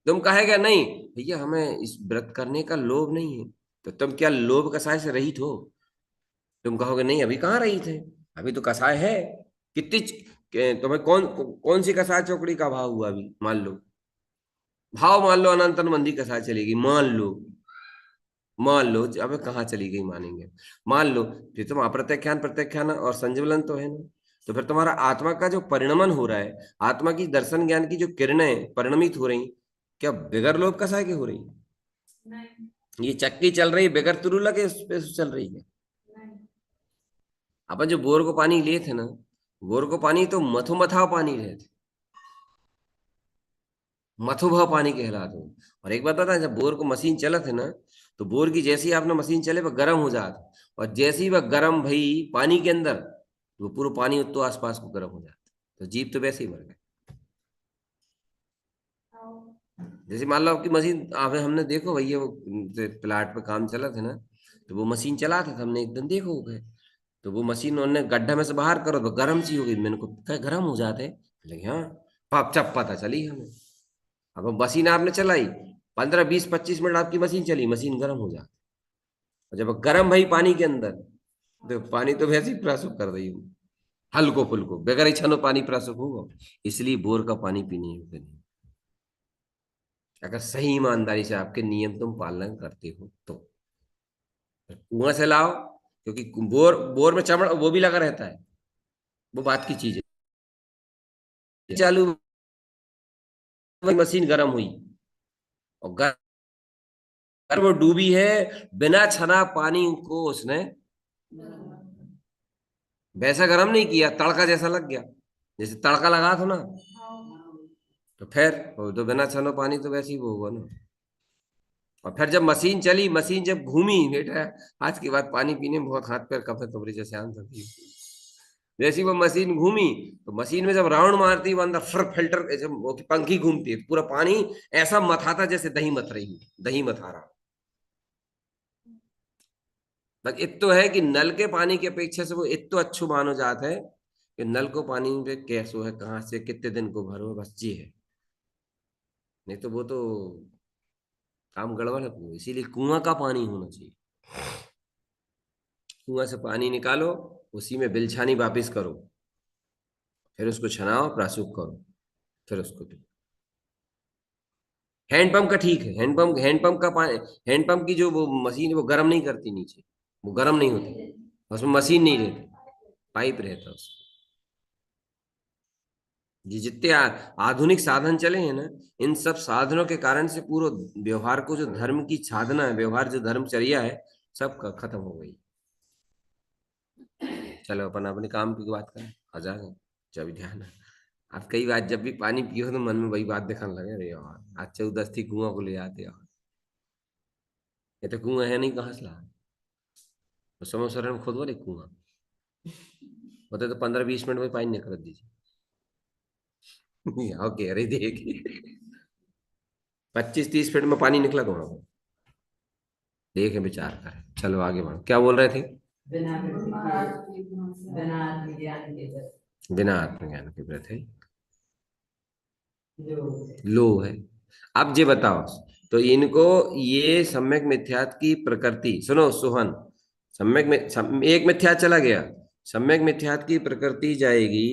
तुम कहेगा नहीं भैया हमें इस व्रत करने का लोभ नहीं है, तो तुम क्या लोभ कसाय से रहित हो? तुम कहोगे नहीं अभी कहाँ रहित है, अभी तो कसाय है। कितनी तुम्हें कौन सी कसाय चौकड़ी का भाव हुआ अभी, मान लो भाव, मान लो अनंतन मंदी कसाय चलेगी, मान लो अब कहाँ चली गई मानेंगे, मान लो फिर तुम अप्रत्याख्यान प्रत्याख्यान और संज्वलन तो है ना, तो फिर तुम्हारा आत्मा का जो परिणमन हो रहा है, आत्मा की दर्शन ज्ञान की जो किरणें परिणमित हो रही, क्या बिगर लोभ कसाय के हो रही?
नहीं।
ये चक्की चल रही बिगर तुरुला के उस पे चल रही है।
नहीं।
अपन जो बोर को पानी लिए थे ना, बोर को पानी तो मथो मथाव पानी रहे थे, मथुभा पानी कहलाते हो। और एक बात बता, जब बोर को मशीन चला थे ना, तो बोर की जैसी आपने मशीन चले वह गर्म हो जाता, और जैसे ही वह गर्म भई पानी के अंदर, तो वो पूरा पानी तो आसपास को गर्म हो जाता। तो जीव तो वैसे ही मर गए। जैसे मान लो आपकी मशीन, आप हमने देखो भैया वो प्लाट पे काम चला था ना, तो वो मशीन चला था, तो हमने एक दिन देखो हो गए, तो वो मशीन उन्होंने गड्ढा में से बाहर करो तो गर्म सी हो गई। मैंने को कहा गर्म हो जाते हैं, लेकिन हाँ पाप चप पता चली हमें। अब वो मशीन आपने चलाई, 15 20 25 मिनट आपकी मशीन चली, मशीन गर्म हो जाती। और जब गर्म भाई पानी के अंदर, तो पानी तो वैसे ही प्रासुक कर रही हूँ, हल्को फुल्को बगैर इच्छा पानी प्रासुक होगा। इसलिए बोर का पानी पीने योग्य नहीं, अगर सही ईमानदारी से आपके नियम तुम पालन करते हो तो। कुआं से लाओ, क्योंकि बोर बोर में चमड़ वो भी लगा रहता है, वो बात की चीज है। चालू मशीन गर्म हुई, और गर्म वो डूबी है, बिना छना पानी को उसने वैसा गर्म नहीं किया, तड़का जैसा लग गया, जैसे तड़का लगा था ना, तो फिर वो तो बिना छनो पानी तो वैसे ही वो होगा ना। और फिर जब मशीन चली, मशीन जब घूमी बेटा, आज के बाद पानी पीने में बहुत हाथ पैर कपे तुम्हारी जैसे आन सकती है। जैसी वो मशीन घूमी, तो मशीन में जब राउंड मारती वो अंदर फिर फिल्टर, जब वो की पंखी घूमती है, पूरा पानी ऐसा मथाता जैसे दही मथ रही है, दही मथा रहा। बस इतो है कि नल के पानी की अपेक्षा से वो इतो अच्छो मानो जाता है कि नल को पानी पे कैसो है, कहाँ से कितने दिन को भरो, बस ये है। नहीं तो वो तो काम गड़बड़ है पूरा। इसीलिए कुआं का पानी होना चाहिए। कुआं से पानी निकालो, उसी में बिलछानी वापिस करो, फिर उसको छनाओ, प्रासूक करो, फिर उसको दो। हैंडपंप का ठीक है, हैंडपंप का पानी, हैंडपंप की जो वो मशीन है वो गर्म नहीं करती नीचे, वो गर्म नहीं होती, उसमें मशीन नहीं रहती, पाइप रहता है उसमें। ये जितने आधुनिक साधन चले हैं ना, इन सब साधनों के कारण से पूरा व्यवहार को, जो धर्म की साधना है, व्यवहार जो धर्मचर्या है, सब खत्म हो गई। चलो अपन अपने काम की बात करें, आ जाए जब ध्यान है। आप कई बार जब भी पानी पियो तो मन में वही बात दिखने लगे, अरे यार आज 14 कुआं को ले आते यार, ये तो कुआं है नहीं, कहाँ से ला। तो समय शरण में खुद बोले कुआं होते तो 15 20 मिनट में पानी निकल दीजिए। ओके, अरे देखिए 25 30 मिनट में पानी निकला तो वहां, देखे विचार करें। चलो आगे बढ़ो, क्या बोल रहे थे?
बिना विधि के, बिना आत्मज्ञान के
बिना आत्मज्ञान के व्रत है
जो
लो है। अब ये बताओ, तो इनको ये सम्यक मिथ्यात की प्रकृति सुनो सुहन, एक मिथ्यात चला गया, सम्यक मिथ्यात की प्रकृति जाएगी,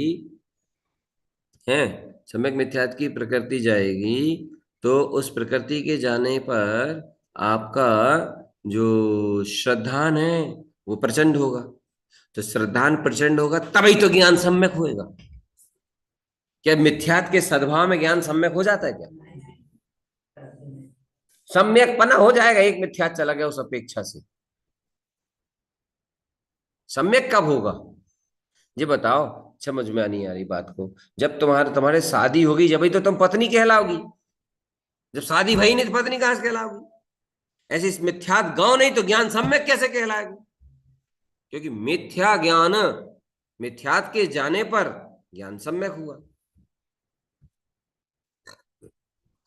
है, सम्यक मिथ्यात की प्रकृति जाएगी, तो उस प्रकृति के जाने पर आपका जो श्रद्धान है वो प्रचंड होगा। तो श्रद्धान प्रचंड होगा तभी तो ज्ञान सम्यक होएगा। क्या मिथ्यात के सद्भाव में ज्ञान सम्यक हो जाता है क्या? सम्यक पना हो जाएगा, एक मिथ्यात चला गया उस अपेक्षा से। सम्यक कब होगा ये बताओ, समझ में नहीं आ रही बात को। जब तुम्हारे तुम्हारे शादी होगी जब ही तो तुम पत्नी कहलाओगी, जब शादी भई नहीं तो पत्नी कहां से कहलाओगी? ऐसे इस मिथ्यात गांव नहीं तो ज्ञान सम्यक कैसे कहलाएगा? क्योंकि मिथ्या ज्ञान, मिथ्यात के जाने पर ज्ञान सम्यक हुआ,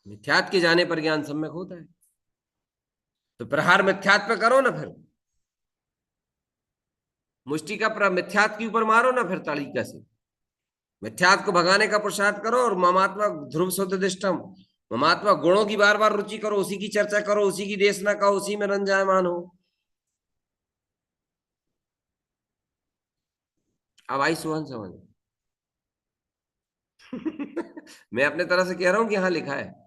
मिथ्यात के जाने पर ज्ञान सम्यक होता है। तो प्रहार मिथ्यात पे करो ना, फिर मुष्टि का मिथ्यात के ऊपर मारो ना, फिर तरीका से मिथ्यात को भगाने का पुरुषार्थ करो, और ममात्मा ध्रुव सुदिष्टम, ममात्मा गुणों की बार बार रुचि करो, उसी की चर्चा करो, उसी की देशना कहो, उसी में रंजायमान हो। अब आई सुहन समझ। मैं अपने तरह से कह रहा हूं कि यहां लिखा है?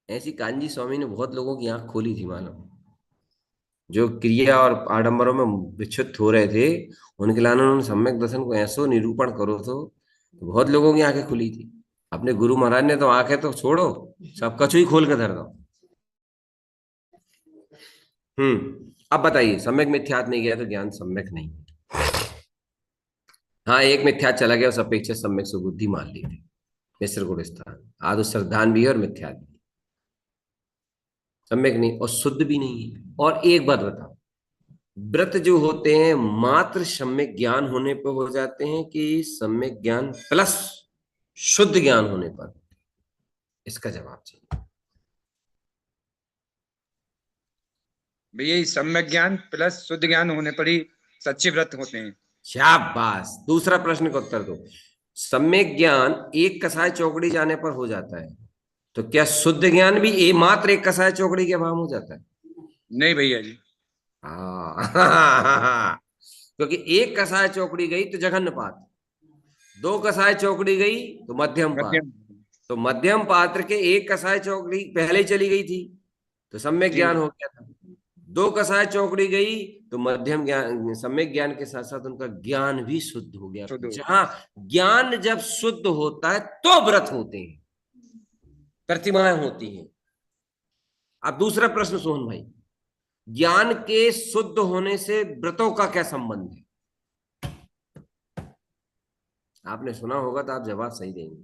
ऐसी कांजी स्वामी ने बहुत लोगों की आंख खोली थी मानो। जो क्रिया और आडंबरों में विक्षुब्ध हो रहे थे, उनके लिए उन्होंने सम्यक दर्शन को ऐसो निरूपण करो तो बहुत लोगों की आंखें खुली थी। अपने गुरु महाराज ने तो आंखें तो छोड़ो, सब कछु ही खोल के धर दो। अब बताइए, सम्यक मिथ्यात्व नहीं गया तो ज्ञान सम्यक नहीं। हाँ, एक मिथ्या चला गया, उस अपेक्षा सम्यक सुबुद्धि मान ली थी। मिश्र गुण स्थान आदि श्रद्धान भी है और मिथ्या भी, सम्यक नहीं और शुद्ध भी नहीं है। और एक बात बताओ, व्रत जो होते हैं मात्र सम्यक ज्ञान होने पर हो जाते हैं कि सम्यक ज्ञान प्लस शुद्ध ज्ञान होने पर? इसका जवाब चाहिए।
भैया ये सम्यक ज्ञान प्लस शुद्ध ज्ञान होने पर ही सच्चे व्रत होते हैं।
शाबाश। दूसरा प्रश्न का उत्तर दो। सम्यक ज्ञान एक कसाय चौकड़ी जाने पर हो जाता है, तो क्या शुद्ध ज्ञान भी मात्र एक कसाय चौकड़ी के अभाव हो जाता है?
नहीं भैया जी।
हाँ क्योंकि एक कसाय चौकड़ी गई तो जघन्य पात्र, दो कसाय चौकड़ी गई तो मध्यम पात्र,
मध्यम।
तो मध्यम पात्र के एक कसाय चौकड़ी पहले ही चली गई थी तो सम्यक
जी।
ज्ञान हो गया था। दो कसाय चौकड़ी गई तो मध्यम ज्ञान, सम्यक ज्ञान के साथ साथ उनका ज्ञान भी शुद्ध हो गया।
शुद्ध हो गया।
जहां ज्ञान जब शुद्ध होता है तो व्रत होते हैं, प्रतिमाएं होती हैं। अब दूसरा प्रश्न सोहन भाई, ज्ञान के शुद्ध होने से व्रतों का क्या संबंध है? आपने सुना होगा तो आप जवाब सही देंगे।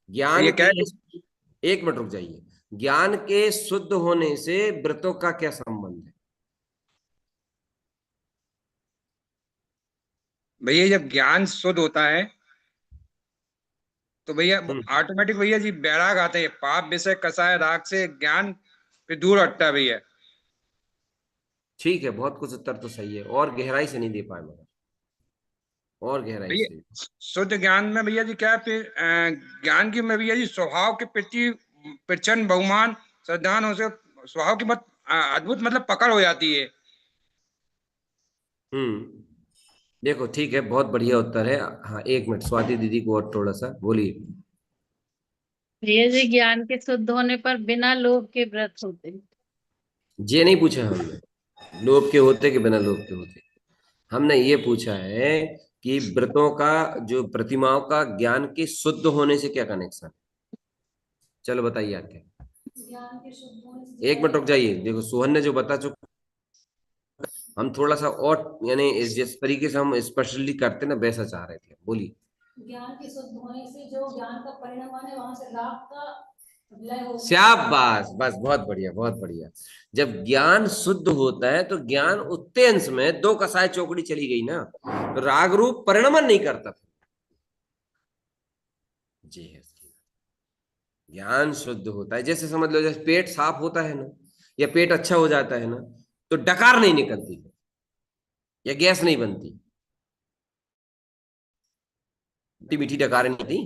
ज्ञान
भैया क्या
के,
है?
एक मिनट रुक जाइए, ज्ञान के शुद्ध होने से व्रतों का क्या संबंध है?
भैया जब ज्ञान शुद्ध होता है तो भैया
हम्म,
ऑटोमेटिक भैया जी बैराग आते हैं, पाप विषय कसाय राग से ज्ञान पे दूर हटता है भैया।
ठीक है, बहुत कुछ उत्तर तो सही है, और गहराई से नहीं दे पाए मगर, और गहराई
भैया
से।
शुद्ध ज्ञान में भैया जी क्या है, फिर ज्ञान की में भैया जी स्वभाव के प्रति प्रचंड बहुमान श्रद्धान हो से स्वभाव की बहुत अद्भुत मतलब पकड़ हो जाती है।
देखो ठीक है, बहुत बढ़िया उत्तर है। हाँ, एक मिनट, स्वाति दीदी को और थोड़ा सा बोलिए।
ये जी ज्ञान के शुद्ध होने पर बिना लोभ के व्रत होते हैं।
ये नहीं पूछा हमने लोभ के होते कि बिना लोभ के होते, हमने ये पूछा है कि व्रतों का, जो प्रतिमाओं का ज्ञान के शुद्ध होने से क्या कनेक्शन है। चलो बताइए आगे।
ज्ञान के शुद्ध होने से
एक मिनट रुक जाइए, देखो सोहन ने जो बता चुका, हम थोड़ा सा और यानी जिस तरीके से हम स्पेशली करते ना वैसा चाह रहे थे, बोलिए।
ज्ञान के शुद्ध होने से जो ज्ञान का परिणाम है वहां से राग का लय हो।
शाबाश, बस बहुत बढ़िया बहुत बढ़िया। जब ज्ञान शुद्ध होता है तो ज्ञान उतने अंश में दो कसाय चौकड़ी चली गई ना, तो राग रूप परिणमन नहीं करता था। जी है, ज्ञान शुद्ध होता है, जैसे समझ लो जैसे पेट साफ होता है ना, या पेट अच्छा हो जाता है ना, तो डकार नहीं निकलती या गैस नहीं बनती, मीठी मीठी डकार नहीं आती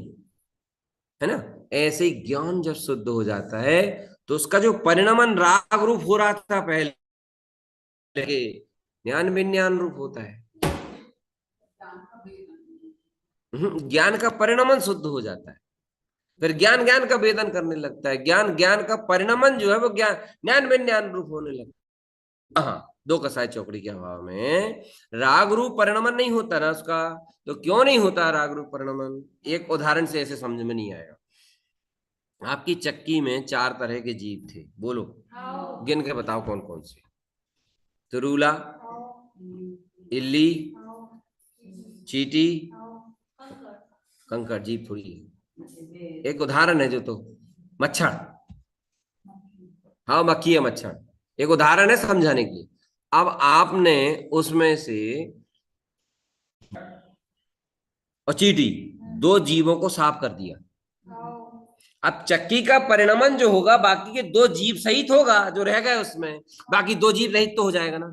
है ना। ऐसे ही ज्ञान जब शुद्ध हो जाता है तो उसका जो परिणमन राग रूप हो रहा था पहले, ज्ञान विज्ञान रूप होता है। ज्ञान का परिणमन शुद्ध हो जाता है, फिर ज्ञान ज्ञान का वेदन करने लगता है, ज्ञान ज्ञान का परिणमन जो है वो ज्ञान ज्ञान विज्ञान रूप होने लगता है। हाँ, दो कसाय चौकड़ी के अभाव में राग रूप परिणमन नहीं होता ना उसका। तो क्यों नहीं होता राग रूप परिणमन? एक उदाहरण से ऐसे समझ में नहीं आएगा। आपकी चक्की में 4 तरह के जीव थे, बोलो गिन के बताओ कौन कौन से। तुरूला, इल्ली, चीटी, कंकड़। जीव थोड़ी है, एक उदाहरण है जो, तो मच्छर। हाँ, मक्खी है, मच्छर एक उदाहरण है समझाने के लिए। अब आपने उसमें से और चीटी, दो जीवों को साफ कर दिया। अब चक्की का परिणमन जो होगा बाकी के दो जीव सहित होगा, जो रह गए उसमें बाकी दो जीव रहित तो हो जाएगा ना।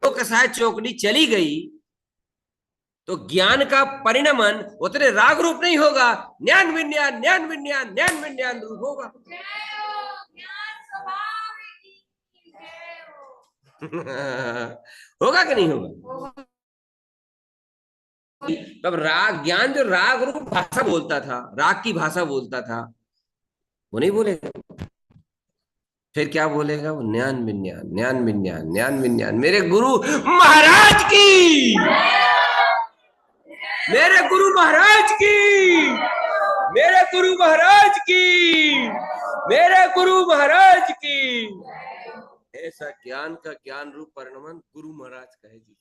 तो कसाय चौकड़ी चली गई तो ज्ञान का परिणमन उतने राग रूप नहीं होगा, ज्ञान विज्ञान ज्ञान विज्ञान ज्ञान विज्ञान रूप होगा। होगा कि नहीं होगा? तब राग ज्ञान जो राग रूप भाषा बोलता था, राग की भाषा बोलता था, वो नहीं बोलेगा। फिर क्या बोलेगा वो? ज्ञान विज्ञान, ज्ञान विज्ञान, ज्ञान विज्ञान। मेरे गुरु महाराज की, मेरे गुरु महाराज की, मेरे गुरु महाराज की, मेरे गुरु महाराज की। ऐसा ज्ञान का ज्ञान रूप परिणमन गुरु महाराज का है जी।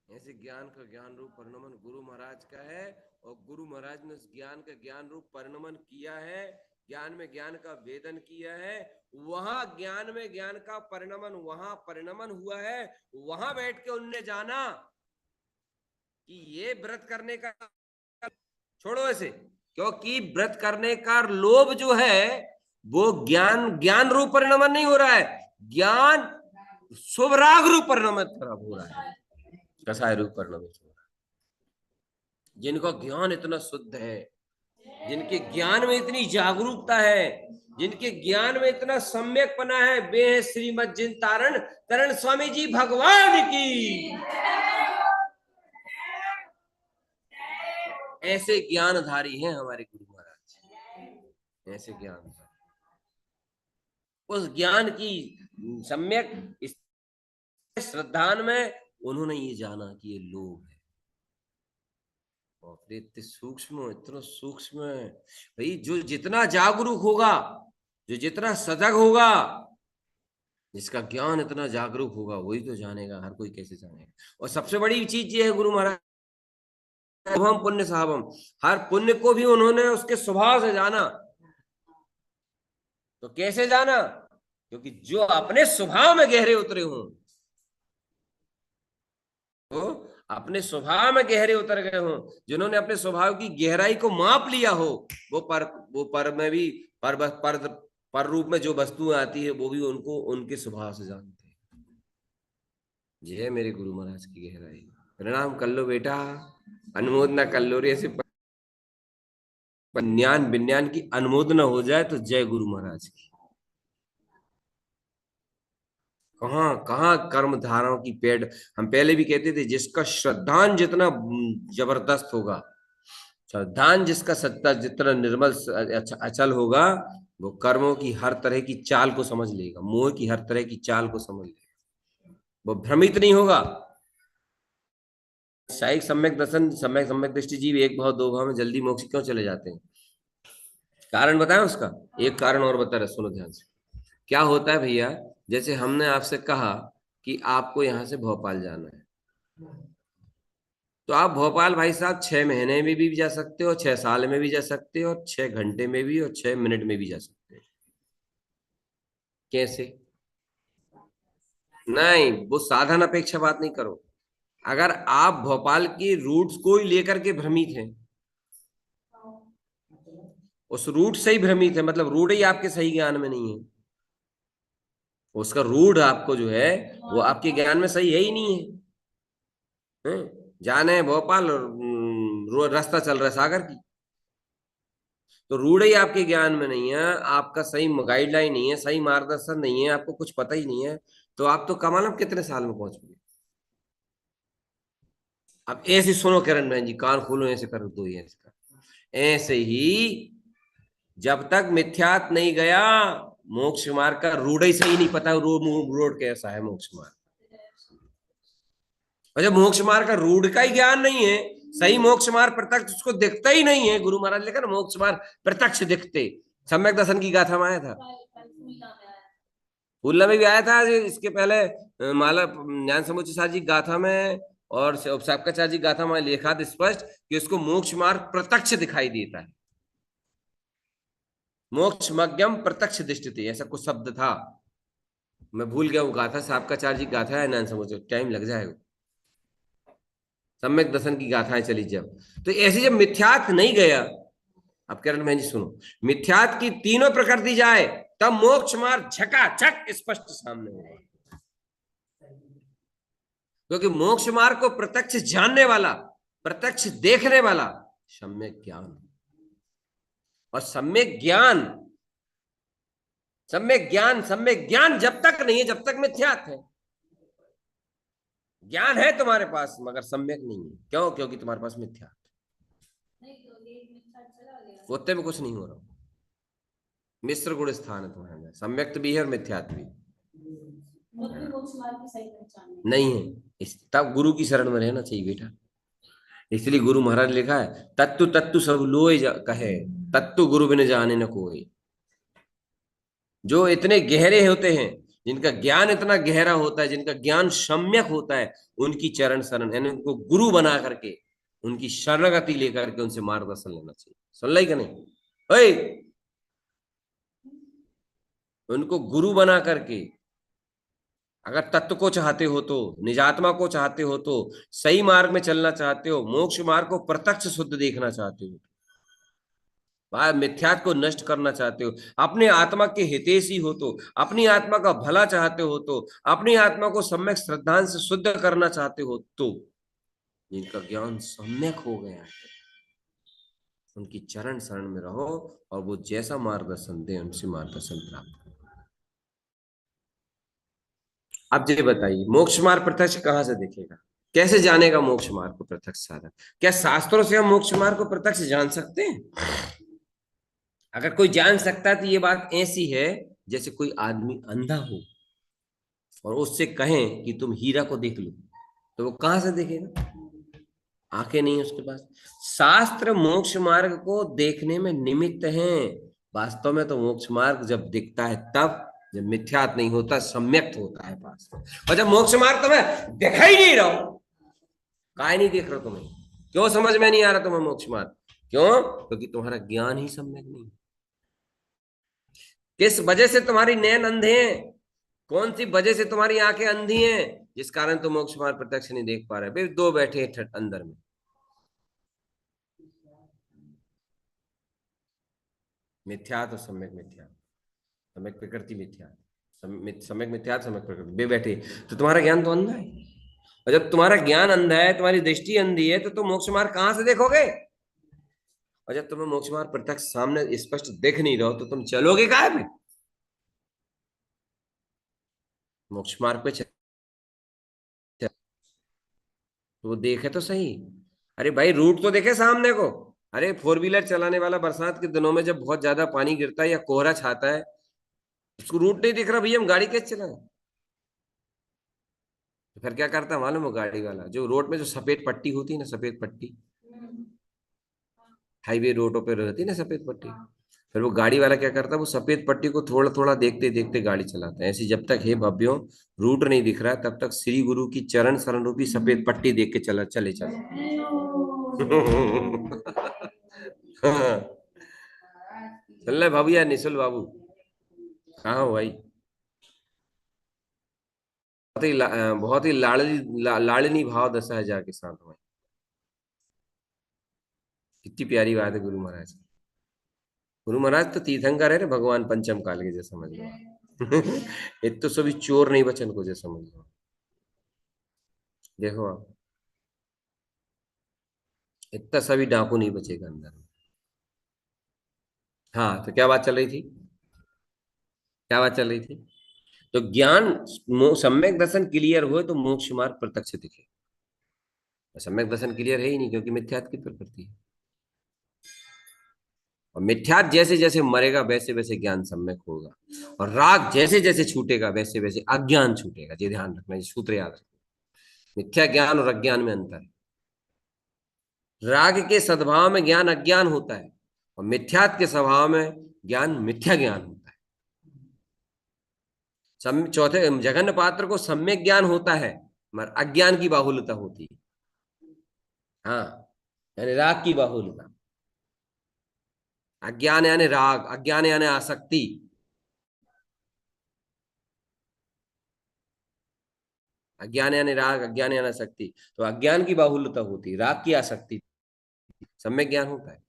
ऐसे ज्ञान का ज्ञान रूप परिणमन गुरु महाराज का है, और गुरु महाराज ने उस ज्ञान का ज्ञान रूप परिणमन किया है, ज्ञान में ज्ञान का वेदन किया है। वहां ज्ञान में ज्ञान का परिणमन, वहां परिणमन हुआ है। वहां बैठ के उनने जाना कि ये व्रत करने का छोड़ो ऐसे, क्योंकि व्रत करने का लोभ जो है वो ज्ञान रूप परिणमन नहीं हो रहा है, ज्ञान शुभ राग रूप परिणमित हो रहा है, कसाय रूप परिणमित हो रहा है। जिनका ज्ञान इतना शुद्ध है, जिनके ज्ञान में इतनी जागरूकता है, जिनके ज्ञान में इतना सम्यकपना है, वे है श्रीमद जिन तारण तरण स्वामी जी भगवान की। ऐसे ज्ञानधारी हैं हमारे गुरु महाराज, ऐसे ज्ञान, उस ज्ञान की सम्यक श्रद्धान में उन्होंने ये जाना कि ये लोभ है। और इतने सूक्ष्म, इतना सूक्ष्म है भाई। जो जितना जागरूक होगा, जो जितना सजग होगा, जिसका ज्ञान इतना जागरूक होगा, वही तो जानेगा। हर कोई कैसे जानेगा? और सबसे बड़ी चीज ये है गुरु महाराज, हम पुण्य साहबम, हर पुण्य को भी उन्होंने उसके स्वभाव से जाना। तो कैसे जाना? क्योंकि जो अपने स्वभाव में गहरे उतरे हों, तो अपने स्वभाव में गहरे उतर गए हों, जिन्होंने अपने स्वभाव की गहराई को माप लिया हो, वो पर में भी पर रूप में जो वस्तुएं आती है वो भी उनको उनके स्वभाव से जानते हैं। ये मेरे गुरु महाराज की गहराई। प्रणाम कर लो बेटा, अनुमोदना कर लो रे। ऐसे ज्ञान विज्ञान की अनुमोदना हो जाए तो जय गुरु महाराज की। कहाँ कहाँ कर्म धाराओं की पेड़। हम पहले भी कहते थे, जिसका श्रद्धान जितना जबरदस्त होगा, श्रद्धान जिसका सत्ता जितना निर्मल अचल होगा, वो कर्मों की हर तरह की चाल को समझ लेगा, मोह की हर तरह की चाल को समझ लेगा, वो भ्रमित नहीं होगा। शायद सम्यक दर्शन, सम्यक दृष्टि जीव एक भाव दो भाव में जल्दी मोक्ष क्यों चले जाते हैं? कारण बताएं उसका। एक कारण और बता रहे, सुनो ध्यान से। क्या होता है भैया, जैसे हमने आपसे कहा कि आपको यहां से भोपाल जाना है, तो आप भोपाल भाई साहब 6 महीने में भी जा सकते हो, 6 साल में भी जा सकते हो, 6 घंटे में भी और 6 मिनट में भी जा सकते हो। कैसे? नहीं, वो साधन अपेक्षा बात नहीं करो। अगर आप भोपाल की रूट्स को ही लेकर के भ्रमित हैं, उस रूट से ही भ्रमित है, मतलब रूट ही आपके सही ज्ञान में नहीं है, उसका रूट आपको जो है वो आपके ज्ञान में सही है ही नहीं है। जाने भोपाल और रास्ता चल रहा है सागर की, तो रूट ही आपके ज्ञान में नहीं है, आपका सही गाइडलाइन नहीं है, सही मार्गदर्शन नहीं है, आपको कुछ पता ही नहीं है, तो आप तो कमाल कितने साल में पहुंचोगे? अब ऐसे सुनो किरण बहन जी, कान खोलो, ऐसे कर दो ये इसका। ऐसे ही जब तक मिथ्यात नहीं गया, मोक्ष मार्ग का रूट ही सही नहीं पता, रोड कैसा है मोक्ष मार्ग। और जब मोक्ष मार्ग का रूट का ही ज्ञान नहीं है, सही मोक्ष मार्ग प्रत्यक्ष उसको दिखता ही नहीं है। गुरु महाराज लिखा ना, मोक्ष मार्ग प्रत्यक्ष दिखते। सम्यक दर्शन की गाथा में आया था, फूलना में भी आया था, इसके पहले माला ज्ञान समुच्चय जी गाथा में और साक्षाचार्य जी गाथा में लिखा था स्पष्ट कि उसको मोक्ष मार्ग प्रत्यक्ष दिखाई देता है। मोक्ष मध्यम प्रत्यक्ष दृष्टि, ऐसा कुछ शब्द था, मैं भूल गया वो गाथा। साक्षाचार्य जी गाथा है, ज्ञान समुच्चय, टाइम लग जाएगा। सम्यक दर्शन की गाथाएं चली जब, तो ऐसे जब मिथ्यात्व नहीं गया, अब किरण बहन जी सुनो, मिथ्यात्व की तीनों प्रकृति जाए तब मोक्ष मार्ग झकाझक स्पष्ट सामने होगा। क्योंकि मोक्ष मार्ग को प्रत्यक्ष जानने वाला, प्रत्यक्ष देखने वाला सम्यक ज्ञान, और सम्यक ज्ञान जब तक नहीं है, जब तक मिथ्यात्व है। ज्ञान है तुम्हारे पास मगर सम्यक नहीं है। क्यों? क्योंकि तुम्हारे पास मिथ्यात्व, उतने में कुछ नहीं हो रहा। मिश्र गुण स्थान है तुम्हारे अंदर, सम्यक्त भी है और मिथ्यात्व भी
तब भी मोक्ष मार्ग की सही पहचान
नहीं है। तब गुरु की शरण में रहना चाहिए बेटा। इसलिए गुरु महाराज लिखा है, तत्तु तत्तु सब लोए कहे, तत्तु गुरु बिन जाने न कोई। जो इतने गहरे होते हैं, जिनका ज्ञान इतना गहरा होता है, जिनका ज्ञान सम्यक होता है, उनकी चरण शरण यानी उनको गुरु बना करके, उनकी शरणगति लेकर के उनसे मार्गदर्शन लेना चाहिए। सुन लाई कि नहीं? ओए, उनको गुरु बना करके, अगर तत्व को चाहते हो तो, निजात्मा को चाहते हो तो, सही मार्ग में चलना चाहते हो, मोक्ष मार्ग को प्रत्यक्ष शुद्ध देखना चाहते हो, मिथ्यात्व को नष्ट करना चाहते हो, अपने आत्मा के हितैषी हो तो, अपनी आत्मा का भला चाहते हो तो, अपनी आत्मा को सम्यक श्रद्धांश से शुद्ध करना चाहते हो तो, जिनका ज्ञान सम्यक हो गया है, उनकी चरण शरण में रहो और वो जैसा मार्गदर्शन दे उनसे मार्गदर्शन प्राप्त करो। अब ये बताइए, मोक्ष मार्ग प्रत्यक्ष कहां से दिखेगा? कैसे जानेगा मोक्ष मार्ग को प्रत्यक्ष साधक? क्या शास्त्रों से हम मोक्ष मार्ग को प्रत्यक्ष जान सकते हैं? अगर कोई जान सकता है तो ये बात ऐसी है जैसे कोई आदमी अंधा हो और उससे कहें कि तुम हीरा को देख लो, तो वो कहां से देखेगा? आंखें नहीं उसके पास। शास्त्र मोक्ष मार्ग को देखने में निमित्त हैं, वास्तव में तो मोक्ष मार्ग जब दिखता है तब, जब मिथ्यात नहीं होता, सम्यक्त होता है पास। और जब मोक्ष मार्ग तुम्हें दिखा ही नहीं रहा, काय नहीं देख रहा तुम्हें? क्यों समझ में नहीं आ रहा तुम्हें मोक्ष मार्ग? क्यों? क्योंकि तुम्हारा ज्ञान ही सम्यक नहीं। किस वजह से तुम्हारी नैन अंधे हैं? कौन सी वजह से तुम्हारी आंखें अंधी हैं जिस कारण तुम मोक्ष मार्ग प्रत्यक्ष नहीं देख पा रहे? भाई दो बैठे हैं अंदर में, मिथ्यात और सम्यक मिथ्यात, सम्यक प्रकृति मिथ्यात, सम्यक मिथ्यात सम्यक प्रकृति, बे बैठे। तो तुम्हारा ज्ञान तो अंधा है, और जब तुम्हारा ज्ञान अंधा है, तुम्हारी दृष्टि अंधी है, तो तुम मोक्ष मार्ग कहां से देखोगे? और जब तुम्हें मोक्ष मार्ग प्रत्यक्ष सामने स्पष्ट देख नहीं रहो तो तुम चलोगे काहे पे? मोक्ष मार्ग पे तो वो देखे तो सही। अरे भाई रूट तो देखे सामने को। अरे फोर व्हीलर चलाने वाला बरसात के दिनों में जब बहुत ज्यादा पानी गिरता है या कोहरा छाता है, उसको रूट नहीं दिख रहा, भैया हम गाड़ी कैसे चलाएं? तो फिर क्या करता है मालूम? वो गाड़ी वाला जो रोड में जो सफेद पट्टी होती है ना, सफेद पट्टी, हाईवे रोडों पे रहती है ना सफेद पट्टी, फिर वो गाड़ी वाला क्या करता है, वो सफेद पट्टी को थोड़ा थोड़ा देखते देखते गाड़ी चलाता है। ऐसी जब तक हे भव्यों रूट नहीं दिख रहा तब तक श्री गुरु की चरण शरण रूपी सफेद पट्टी देख के चले चले। चल रहे बाबू या निशुल बाबू, कहाँ हो भाई? बहुत ही लाड़ली भाव दशा है जाके साथ में। कितनी प्यारी बात है गुरु महाराज की। गुरु महाराज तो तीर्थंकर है रे, भगवान पंचम काल के जैसे समझ लो। ये तो सभी चोर नहीं बचन को जैसे समझ लो। देखो आप, इतना सभी डाकू नहीं बचेगा अंदर में। हाँ, तो क्या बात चल रही थी? क्या बात चल रही थी? तो ज्ञान सम्यक दर्शन क्लियर हो तो मोक्ष मार्ग प्रत्यक्ष दिखे। सम्यक दर्शन क्लियर है ही नहीं, क्योंकि मिथ्यात्व की प्रकृति है, और मिथ्यात्व जैसे जैसे मरेगा वैसे वैसे ज्ञान सम्यक होगा, और राग जैसे जैसे छूटेगा वैसे वैसे अज्ञान छूटेगा। ये ध्यान रखना, ये सूत्र याद रखना। मिथ्या ज्ञान और अज्ञान में अंतर है। राग के सद्भाव में ज्ञान अज्ञान होता है, और मिथ्यात्व के स्वभाव में ज्ञान मिथ्या ज्ञान होता है। चौथे जघन्य पात्र को सम्यक ज्ञान होता है, मगर अज्ञान की बाहुल्यता होती है। हाँ, यानी राग की बाहुल्यता। अज्ञान यानी राग, अज्ञान यानी आसक्ति। अज्ञान यानी राग, अज्ञान यानी आसक्ति। तो अज्ञान की बाहुल्यता होती है, राग की आसक्ति, सम्यक ज्ञान होता है।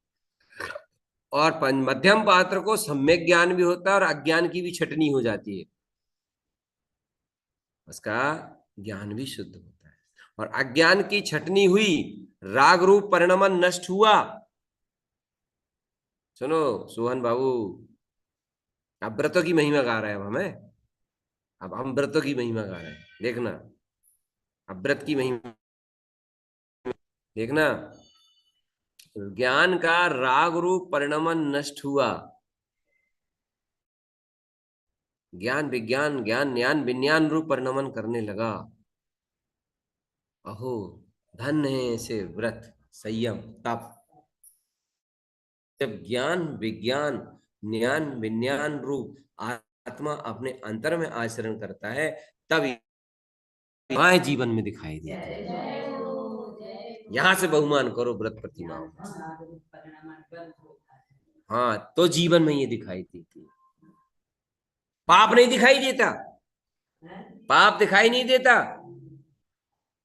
और मध्यम पात्र को सम्यक ज्ञान भी होता है और अज्ञान की भी छटनी हो जाती है, उसका ज्ञान भी शुद्ध होता है। और अज्ञान की छटनी हुई, राग रूप परिणमन नष्ट हुआ। सुनो सोहन बाबू, अब व्रतों की महिमा गा रहे हैं अब हमें। अब हम व्रतों की महिमा गा रहे हैं, देखना। अब व्रत की महिमा देखना। ज्ञान का राग रूप परिणमन नष्ट हुआ, ज्ञान विज्ञान ज्ञान ज्ञान विज्ञान रूप परिणमन करने लगा। अहो धन्य है ऐसे व्रत, संयम, तप। जब ज्ञान विज्ञान ज्ञान विज्ञान रूप आत्मा अपने अंतर में आचरण करता है, तब प्रतिमाएं जीवन में दिखाई देती है। यहां से बहुमान करो व्रत प्रतिमाओं। हाँ, तो जीवन में ये दिखाई देती है। पाप नहीं दिखाई देता, पाप दिखाई नहीं देता।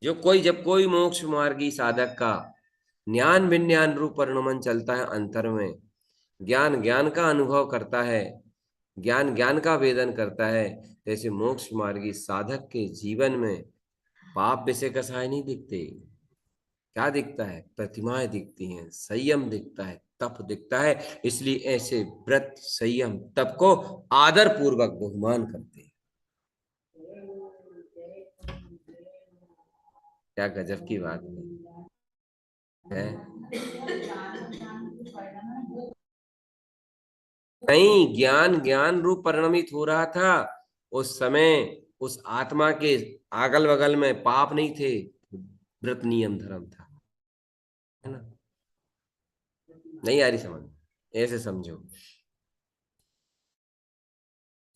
जब कोई मोक्ष मार्गी साधक का ज्ञान विज्ञान रूप परिणमन चलता है अंतर में, ज्ञान ज्ञान का अनुभव करता है, ज्ञान ज्ञान का वेदन करता है, जैसे मोक्ष मार्गी साधक के जीवन में पाप विषय कसाय नहीं दिखते। क्या दिखता है? प्रतिमाएं दिखती हैं, संयम दिखता है, तप दिखता है। इसलिए ऐसे व्रत संयम तप को आदर पूर्वक बहुमान करते हैं। क्या गजब की बात है। नहीं, ज्ञान ज्ञान रूप परिणमित हो रहा था उस समय। उस आत्मा के अगल बगल में पाप नहीं थे, व्रत नियम धर्म था, है ना? नहीं आ रही समझ? ऐसे समझो।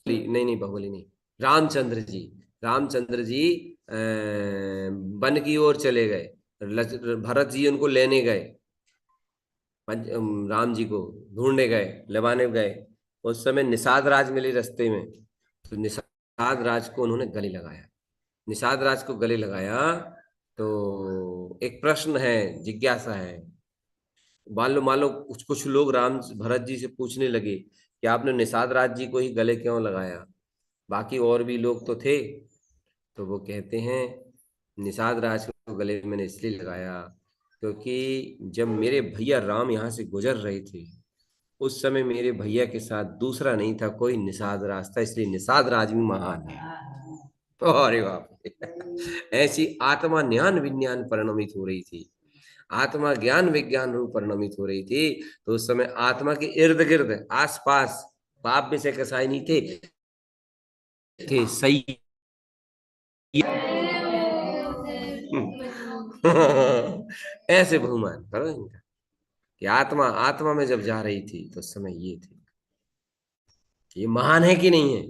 नहीं नहीं, बाहुबली नहीं, रामचंद्र जी। रामचंद्र जी वन की ओर चले गए, भरत जी उनको लेने गए, राम जी को ढूंढने गए, लेवाने गए। उस समय निषाद राज मिले रास्ते में, तो निषाद राज को उन्होंने गले लगाया। निषाद राज को गले लगाया तो एक प्रश्न है, जिज्ञासा है। मान लो कुछ कुछ लोग राम भरत जी से पूछने लगे कि आपने निषाद राज जी को ही गले क्यों लगाया, बाकी और भी लोग तो थे। तो वो कहते हैं निषाद राज को गले मैंने इसलिए लगाया क्योंकि जब मेरे भैया राम यहाँ से गुजर रहे थे, उस समय मेरे भैया के साथ दूसरा नहीं था कोई, निषाद राज था, इसलिए निषाद राज भी महान है। अरे बाप रे। ऐसी आत्मा ज्ञान विज्ञान परिणमित हो रही थी, आत्मा ज्ञान विज्ञान रूप परिणमित हो रही थी। तो उस समय आत्मा के इर्द गिर्द आसपास पाप विषय कसाई नहीं थे सही। ऐसे बहुमान करो इनका कि आत्मा आत्मा में जब जा रही थी तो उस समय ये थे। ये महान है कि नहीं है,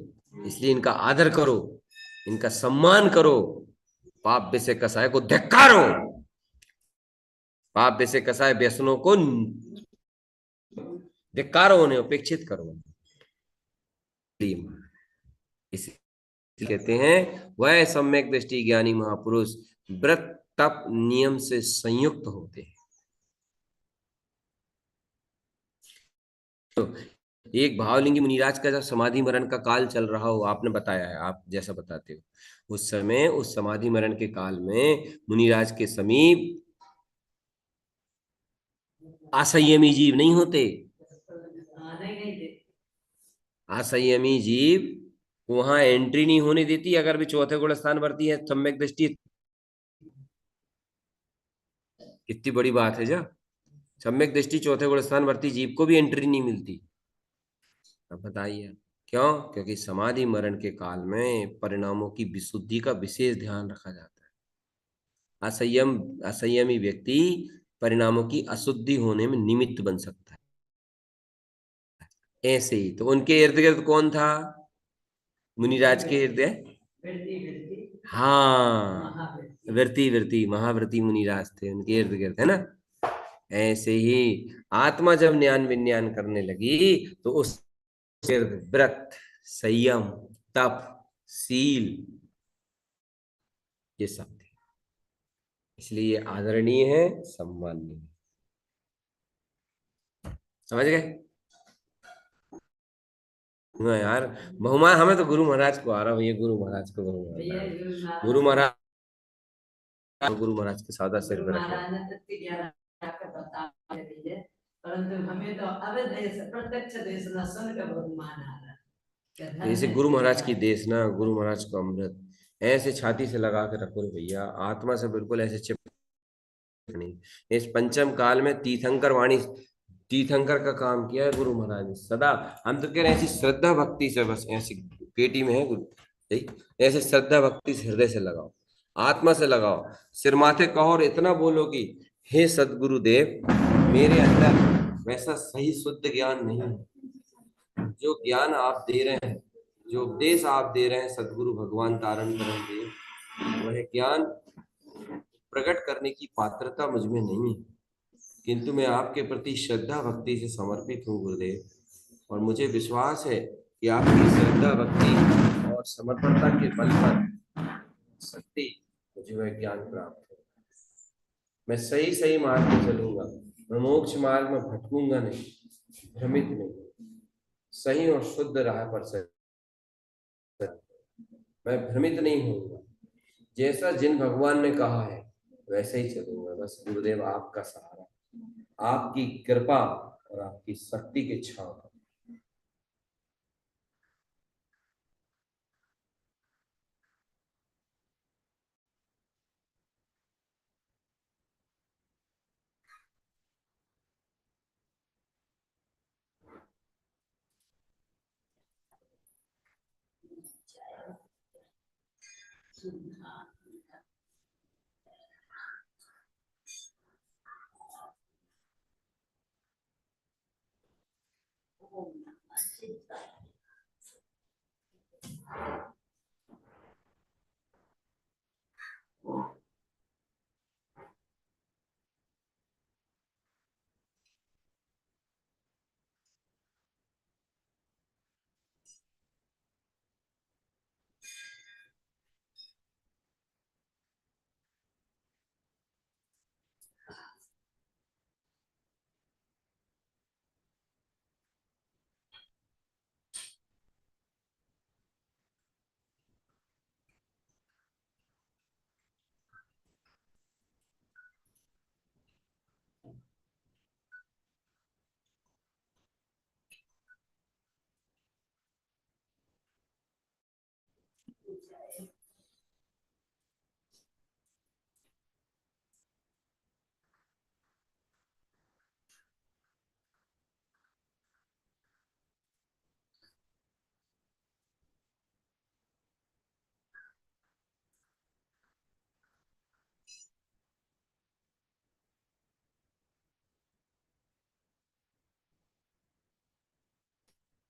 इसलिए इनका आदर करो, इनका सम्मान करो, पाप विषय कसाय को धिक्कारो, पाप विषय कसाय व्यसनों को धिक्कारो, उन्हें उपेक्षित करो। इसे कहते हैं वह सम्यक दृष्टि ज्ञानी महापुरुष व्रत तप नियम से संयुक्त होते हैं। तो एक भावलिंगी मुनिराज का जब समाधि मरण का काल चल रहा हो, आपने बताया है, आप जैसा बताते हो, उस समय उस समाधि मरण के काल में मुनिराज के समीप असंयमी जीव नहीं होते। असंयमी जीव वहां एंट्री नहीं होने देती, अगर भी चौथे गुण स्थान वर्ती है सम्यक दृष्टि। कितनी बड़ी बात है, जा सम्यक दृष्टि चौथे गुण स्थान वर्ती जीव को भी एंट्री नहीं मिलती। अब बताइए क्यों? क्योंकि समाधि मरण के काल में परिणामों की विशुद्धि का विशेष ध्यान रखा जाता है। असंयमी व्यक्ति परिणामों की अशुद्धि होने में निमित्त बन सकता है। ऐसे ही तो उनके इर्द गिर्द कौन था? मुनिराज के इर्द, हाँ, वृत्ति वृत्ति महावृत्ति मुनिराज थे उनके इर्द गिर्द, है ना? ऐसे ही आत्मा जब ज्ञान विज्ञान करने लगी तो उस व्रत संयम तप सील ये सब थे, इसलिए आदरणीय है, सम्माननीय। समझ गए? हाँ यार, बहुमान हमें तो गुरु महाराज को आ रहा, भैया गुरु महाराज को, गुरु महाराज गुरु महाराज के सादा सिर पर रखे। परंतु हमें तो प्रत्यक्ष देशना सुन का बहुमान आ रहा। जैसे गुरु महाराज की देशना, गुरु महाराज को अमृत ऐसे छाती से लगा के रखो रे भैया, आत्मा से बिल्कुल ऐसे चिप नहीं। इस पंचम काल में तीर्थंकर वाणी, तीर्थंकर का काम किया है गुरु महाराज ने सदा। हम तो कह रहे हैं ऐसी श्रद्धा भक्ति से बस ऐसी पेटी में है गुरु। ठीक, ऐसे श्रद्धा भक्ति से हृदय से लगाओ, आत्मा से लगाओ, सिर माथे कहो और इतना बोलो कि हे सदगुरुदेव, मेरे अंदर वैसा सही शुद्ध ज्ञान नहीं है जो ज्ञान आप दे रहे हैं, जो उपदेश आप दे रहे हैं सदगुरु भगवान तारण देव, वह ज्ञान प्रकट करने की पात्रता मुझ में नहीं है, किंतु मैं आपके प्रति श्रद्धा भक्ति से समर्पित हूँ गुरुदेव, और मुझे विश्वास है कि आपकी श्रद्धा भक्ति और समर्पणता के बल पर शक्ति मुझे वह ज्ञान प्राप्त हो। मैं सही सही मार्ग में चलूंगा, मैं मोक्ष मार्ग में भटकूंगा नहीं, भ्रमित नहीं, सही और शुद्ध राह पर मैं भ्रमित नहीं होऊंगा, जैसा जिन भगवान ने कहा है वैसे ही चलूंगा। बस गुरुदेव आपका सहारा, आपकी कृपा और आपकी शक्ति के छांव।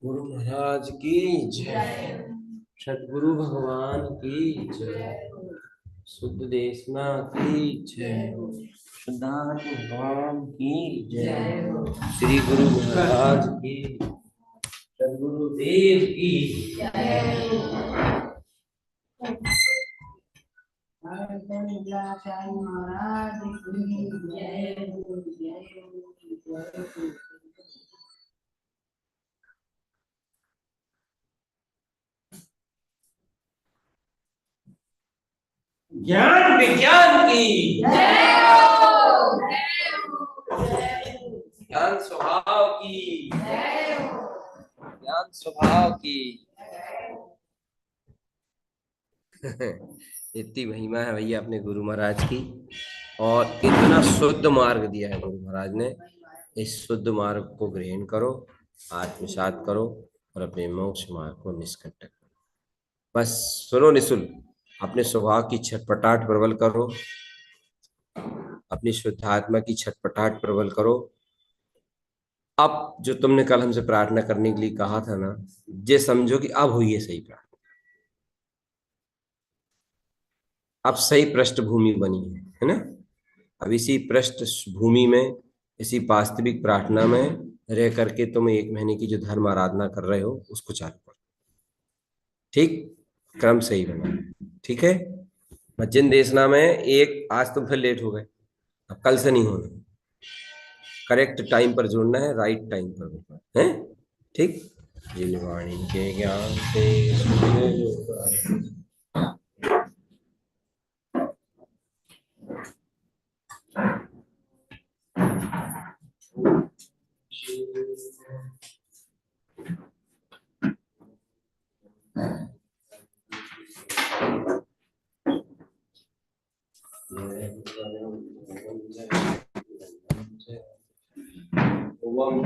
गुरु महाराज की जय, सतगुरु भगवान की जय, शुद्ध देशना की जय, शुद्धात्म भगवान की जय, श्री गुरु महाराज की, सदगुरुदेव की
महाराज की जय।
ज्ञान विज्ञान की
जय हो,
ज्ञान स्वभाव की, ज्ञान स्वभाव की। इतनी महिमा है भैया अपने गुरु महाराज की, और इतना शुद्ध मार्ग दिया है गुरु महाराज ने। इस शुद्ध मार्ग को ग्रहण करो, आत्मसात करो और अपने मोक्ष मार्ग को निष्कंटक करो। बस सुनो निशुल, अपने स्वभाव की छटपटाहट प्रबल करो, अपनी शुद्ध आत्मा की छटपटाहट प्रबल करो। अब जो तुमने कल हमसे प्रार्थना करने के लिए कहा था ना, ये समझो कि अब हुई है सही प्रार्थना, अब सही पृष्ठभूमि बनी है ना। अब इसी पृष्ठभूमि में, इसी वास्तविक प्रार्थना में रह करके तुम 1 महीने की जो धर्म आराधना कर रहे हो उसको चालू करो। ठीक, क्रम सही बना, ठीक है। जिन देशना में एक, आज तुम फिर लेट हो गए, अब कल से नहीं होना, करेक्ट टाइम पर जुड़ना है, राइट टाइम पर जुड़ना है, ठीक। जिन वाणी के ज्ञान से ओम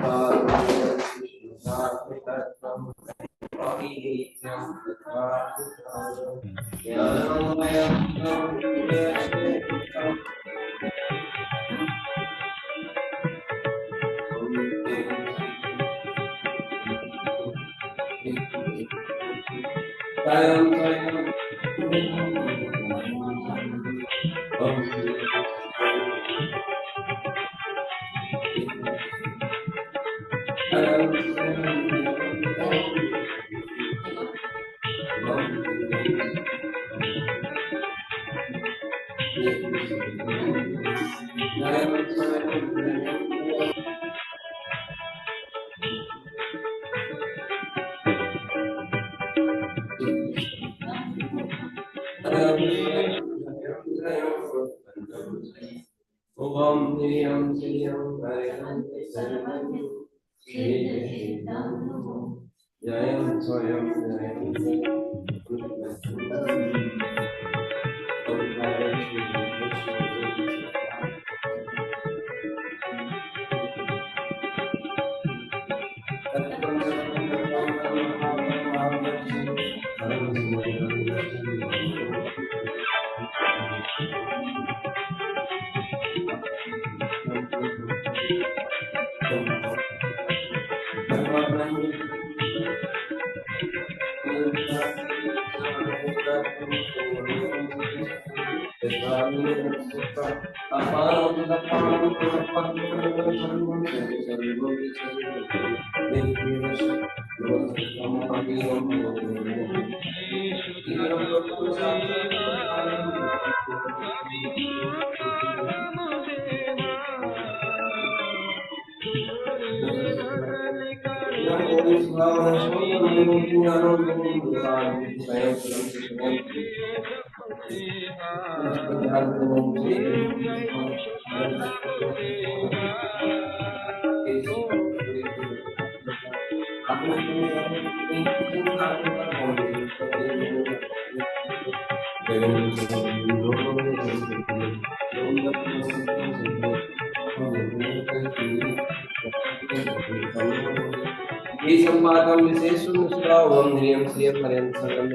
संपादकं विशेषं श्रावं ह्रियं श्रियं हरं सर्वं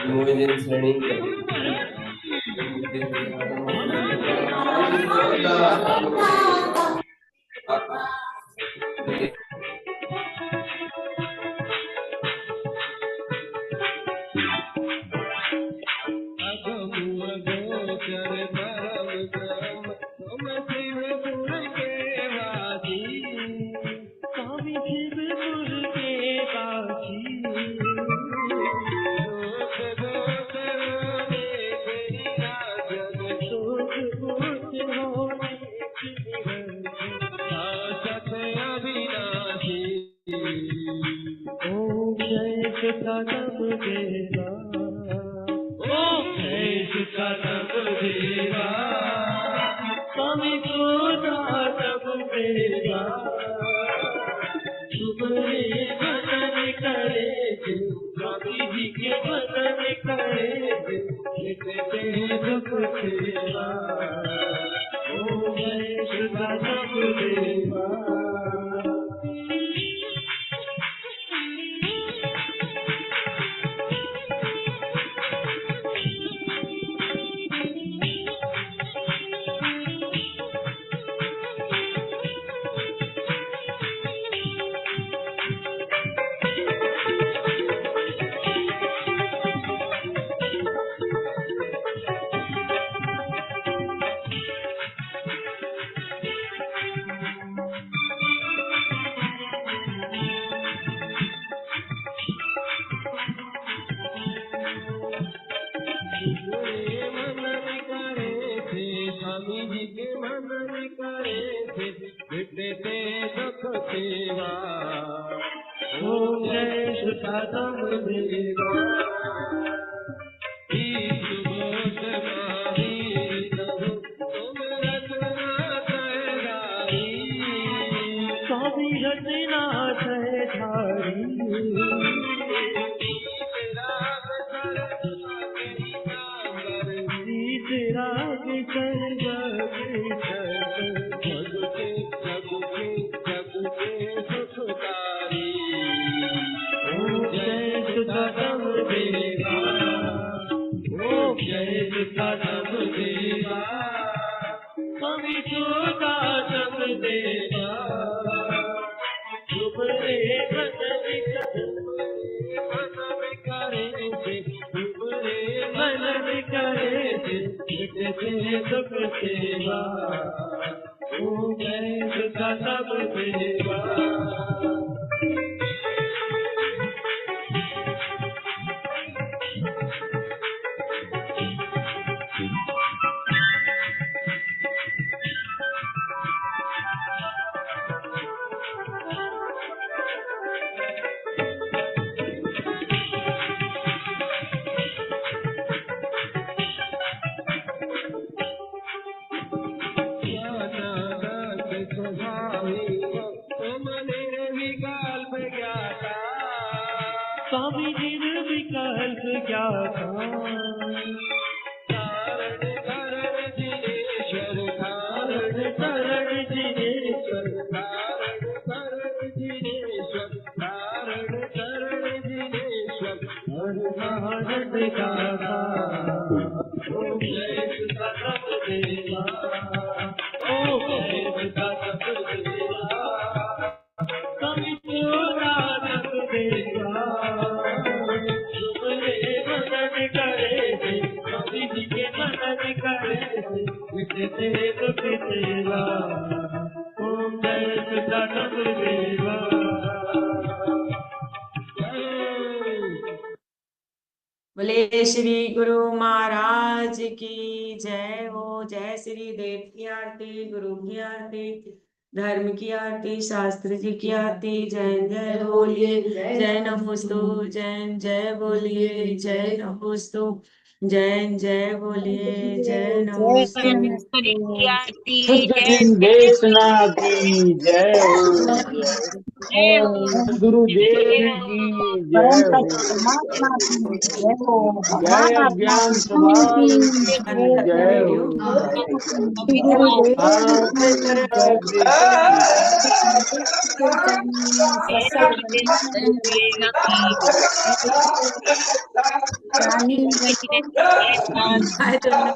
विमोचन श्रेणी
जय सब देवा स्वामी छोटा सब देवा शुभ रे भजन करे शुभ रे भजन करे सुख सेवा ओ मैं का सब देवा स्वामी निर्विकल्प ज्ञाता कारण करण जिनेश्वर कारण करण जिनेश्वर कारण करण जिनेश्वर कारण करण जिनेश्वर हर महानंद गाता ओम जय सुता सब देवा ओम जय सुता सब देवा स्वामी छोटा सब देवा ओम जय सुता सब देवा
बोले श्री गुरु महाराज की जय हो। जय श्री देव की आरती, गुरु की आरती, धर्म की आरती, शास्त्र जी की आरती। जय जय बोलिए, जय नमोस्तु, जय जय बोलिए, जय नमोस्तु, जय जय बोलिए, जय नमोस्तु।
देशना की जय हो, गुरुदेव की जय हो, जय ज्ञान स्वभाव की जय हो,
I don't know.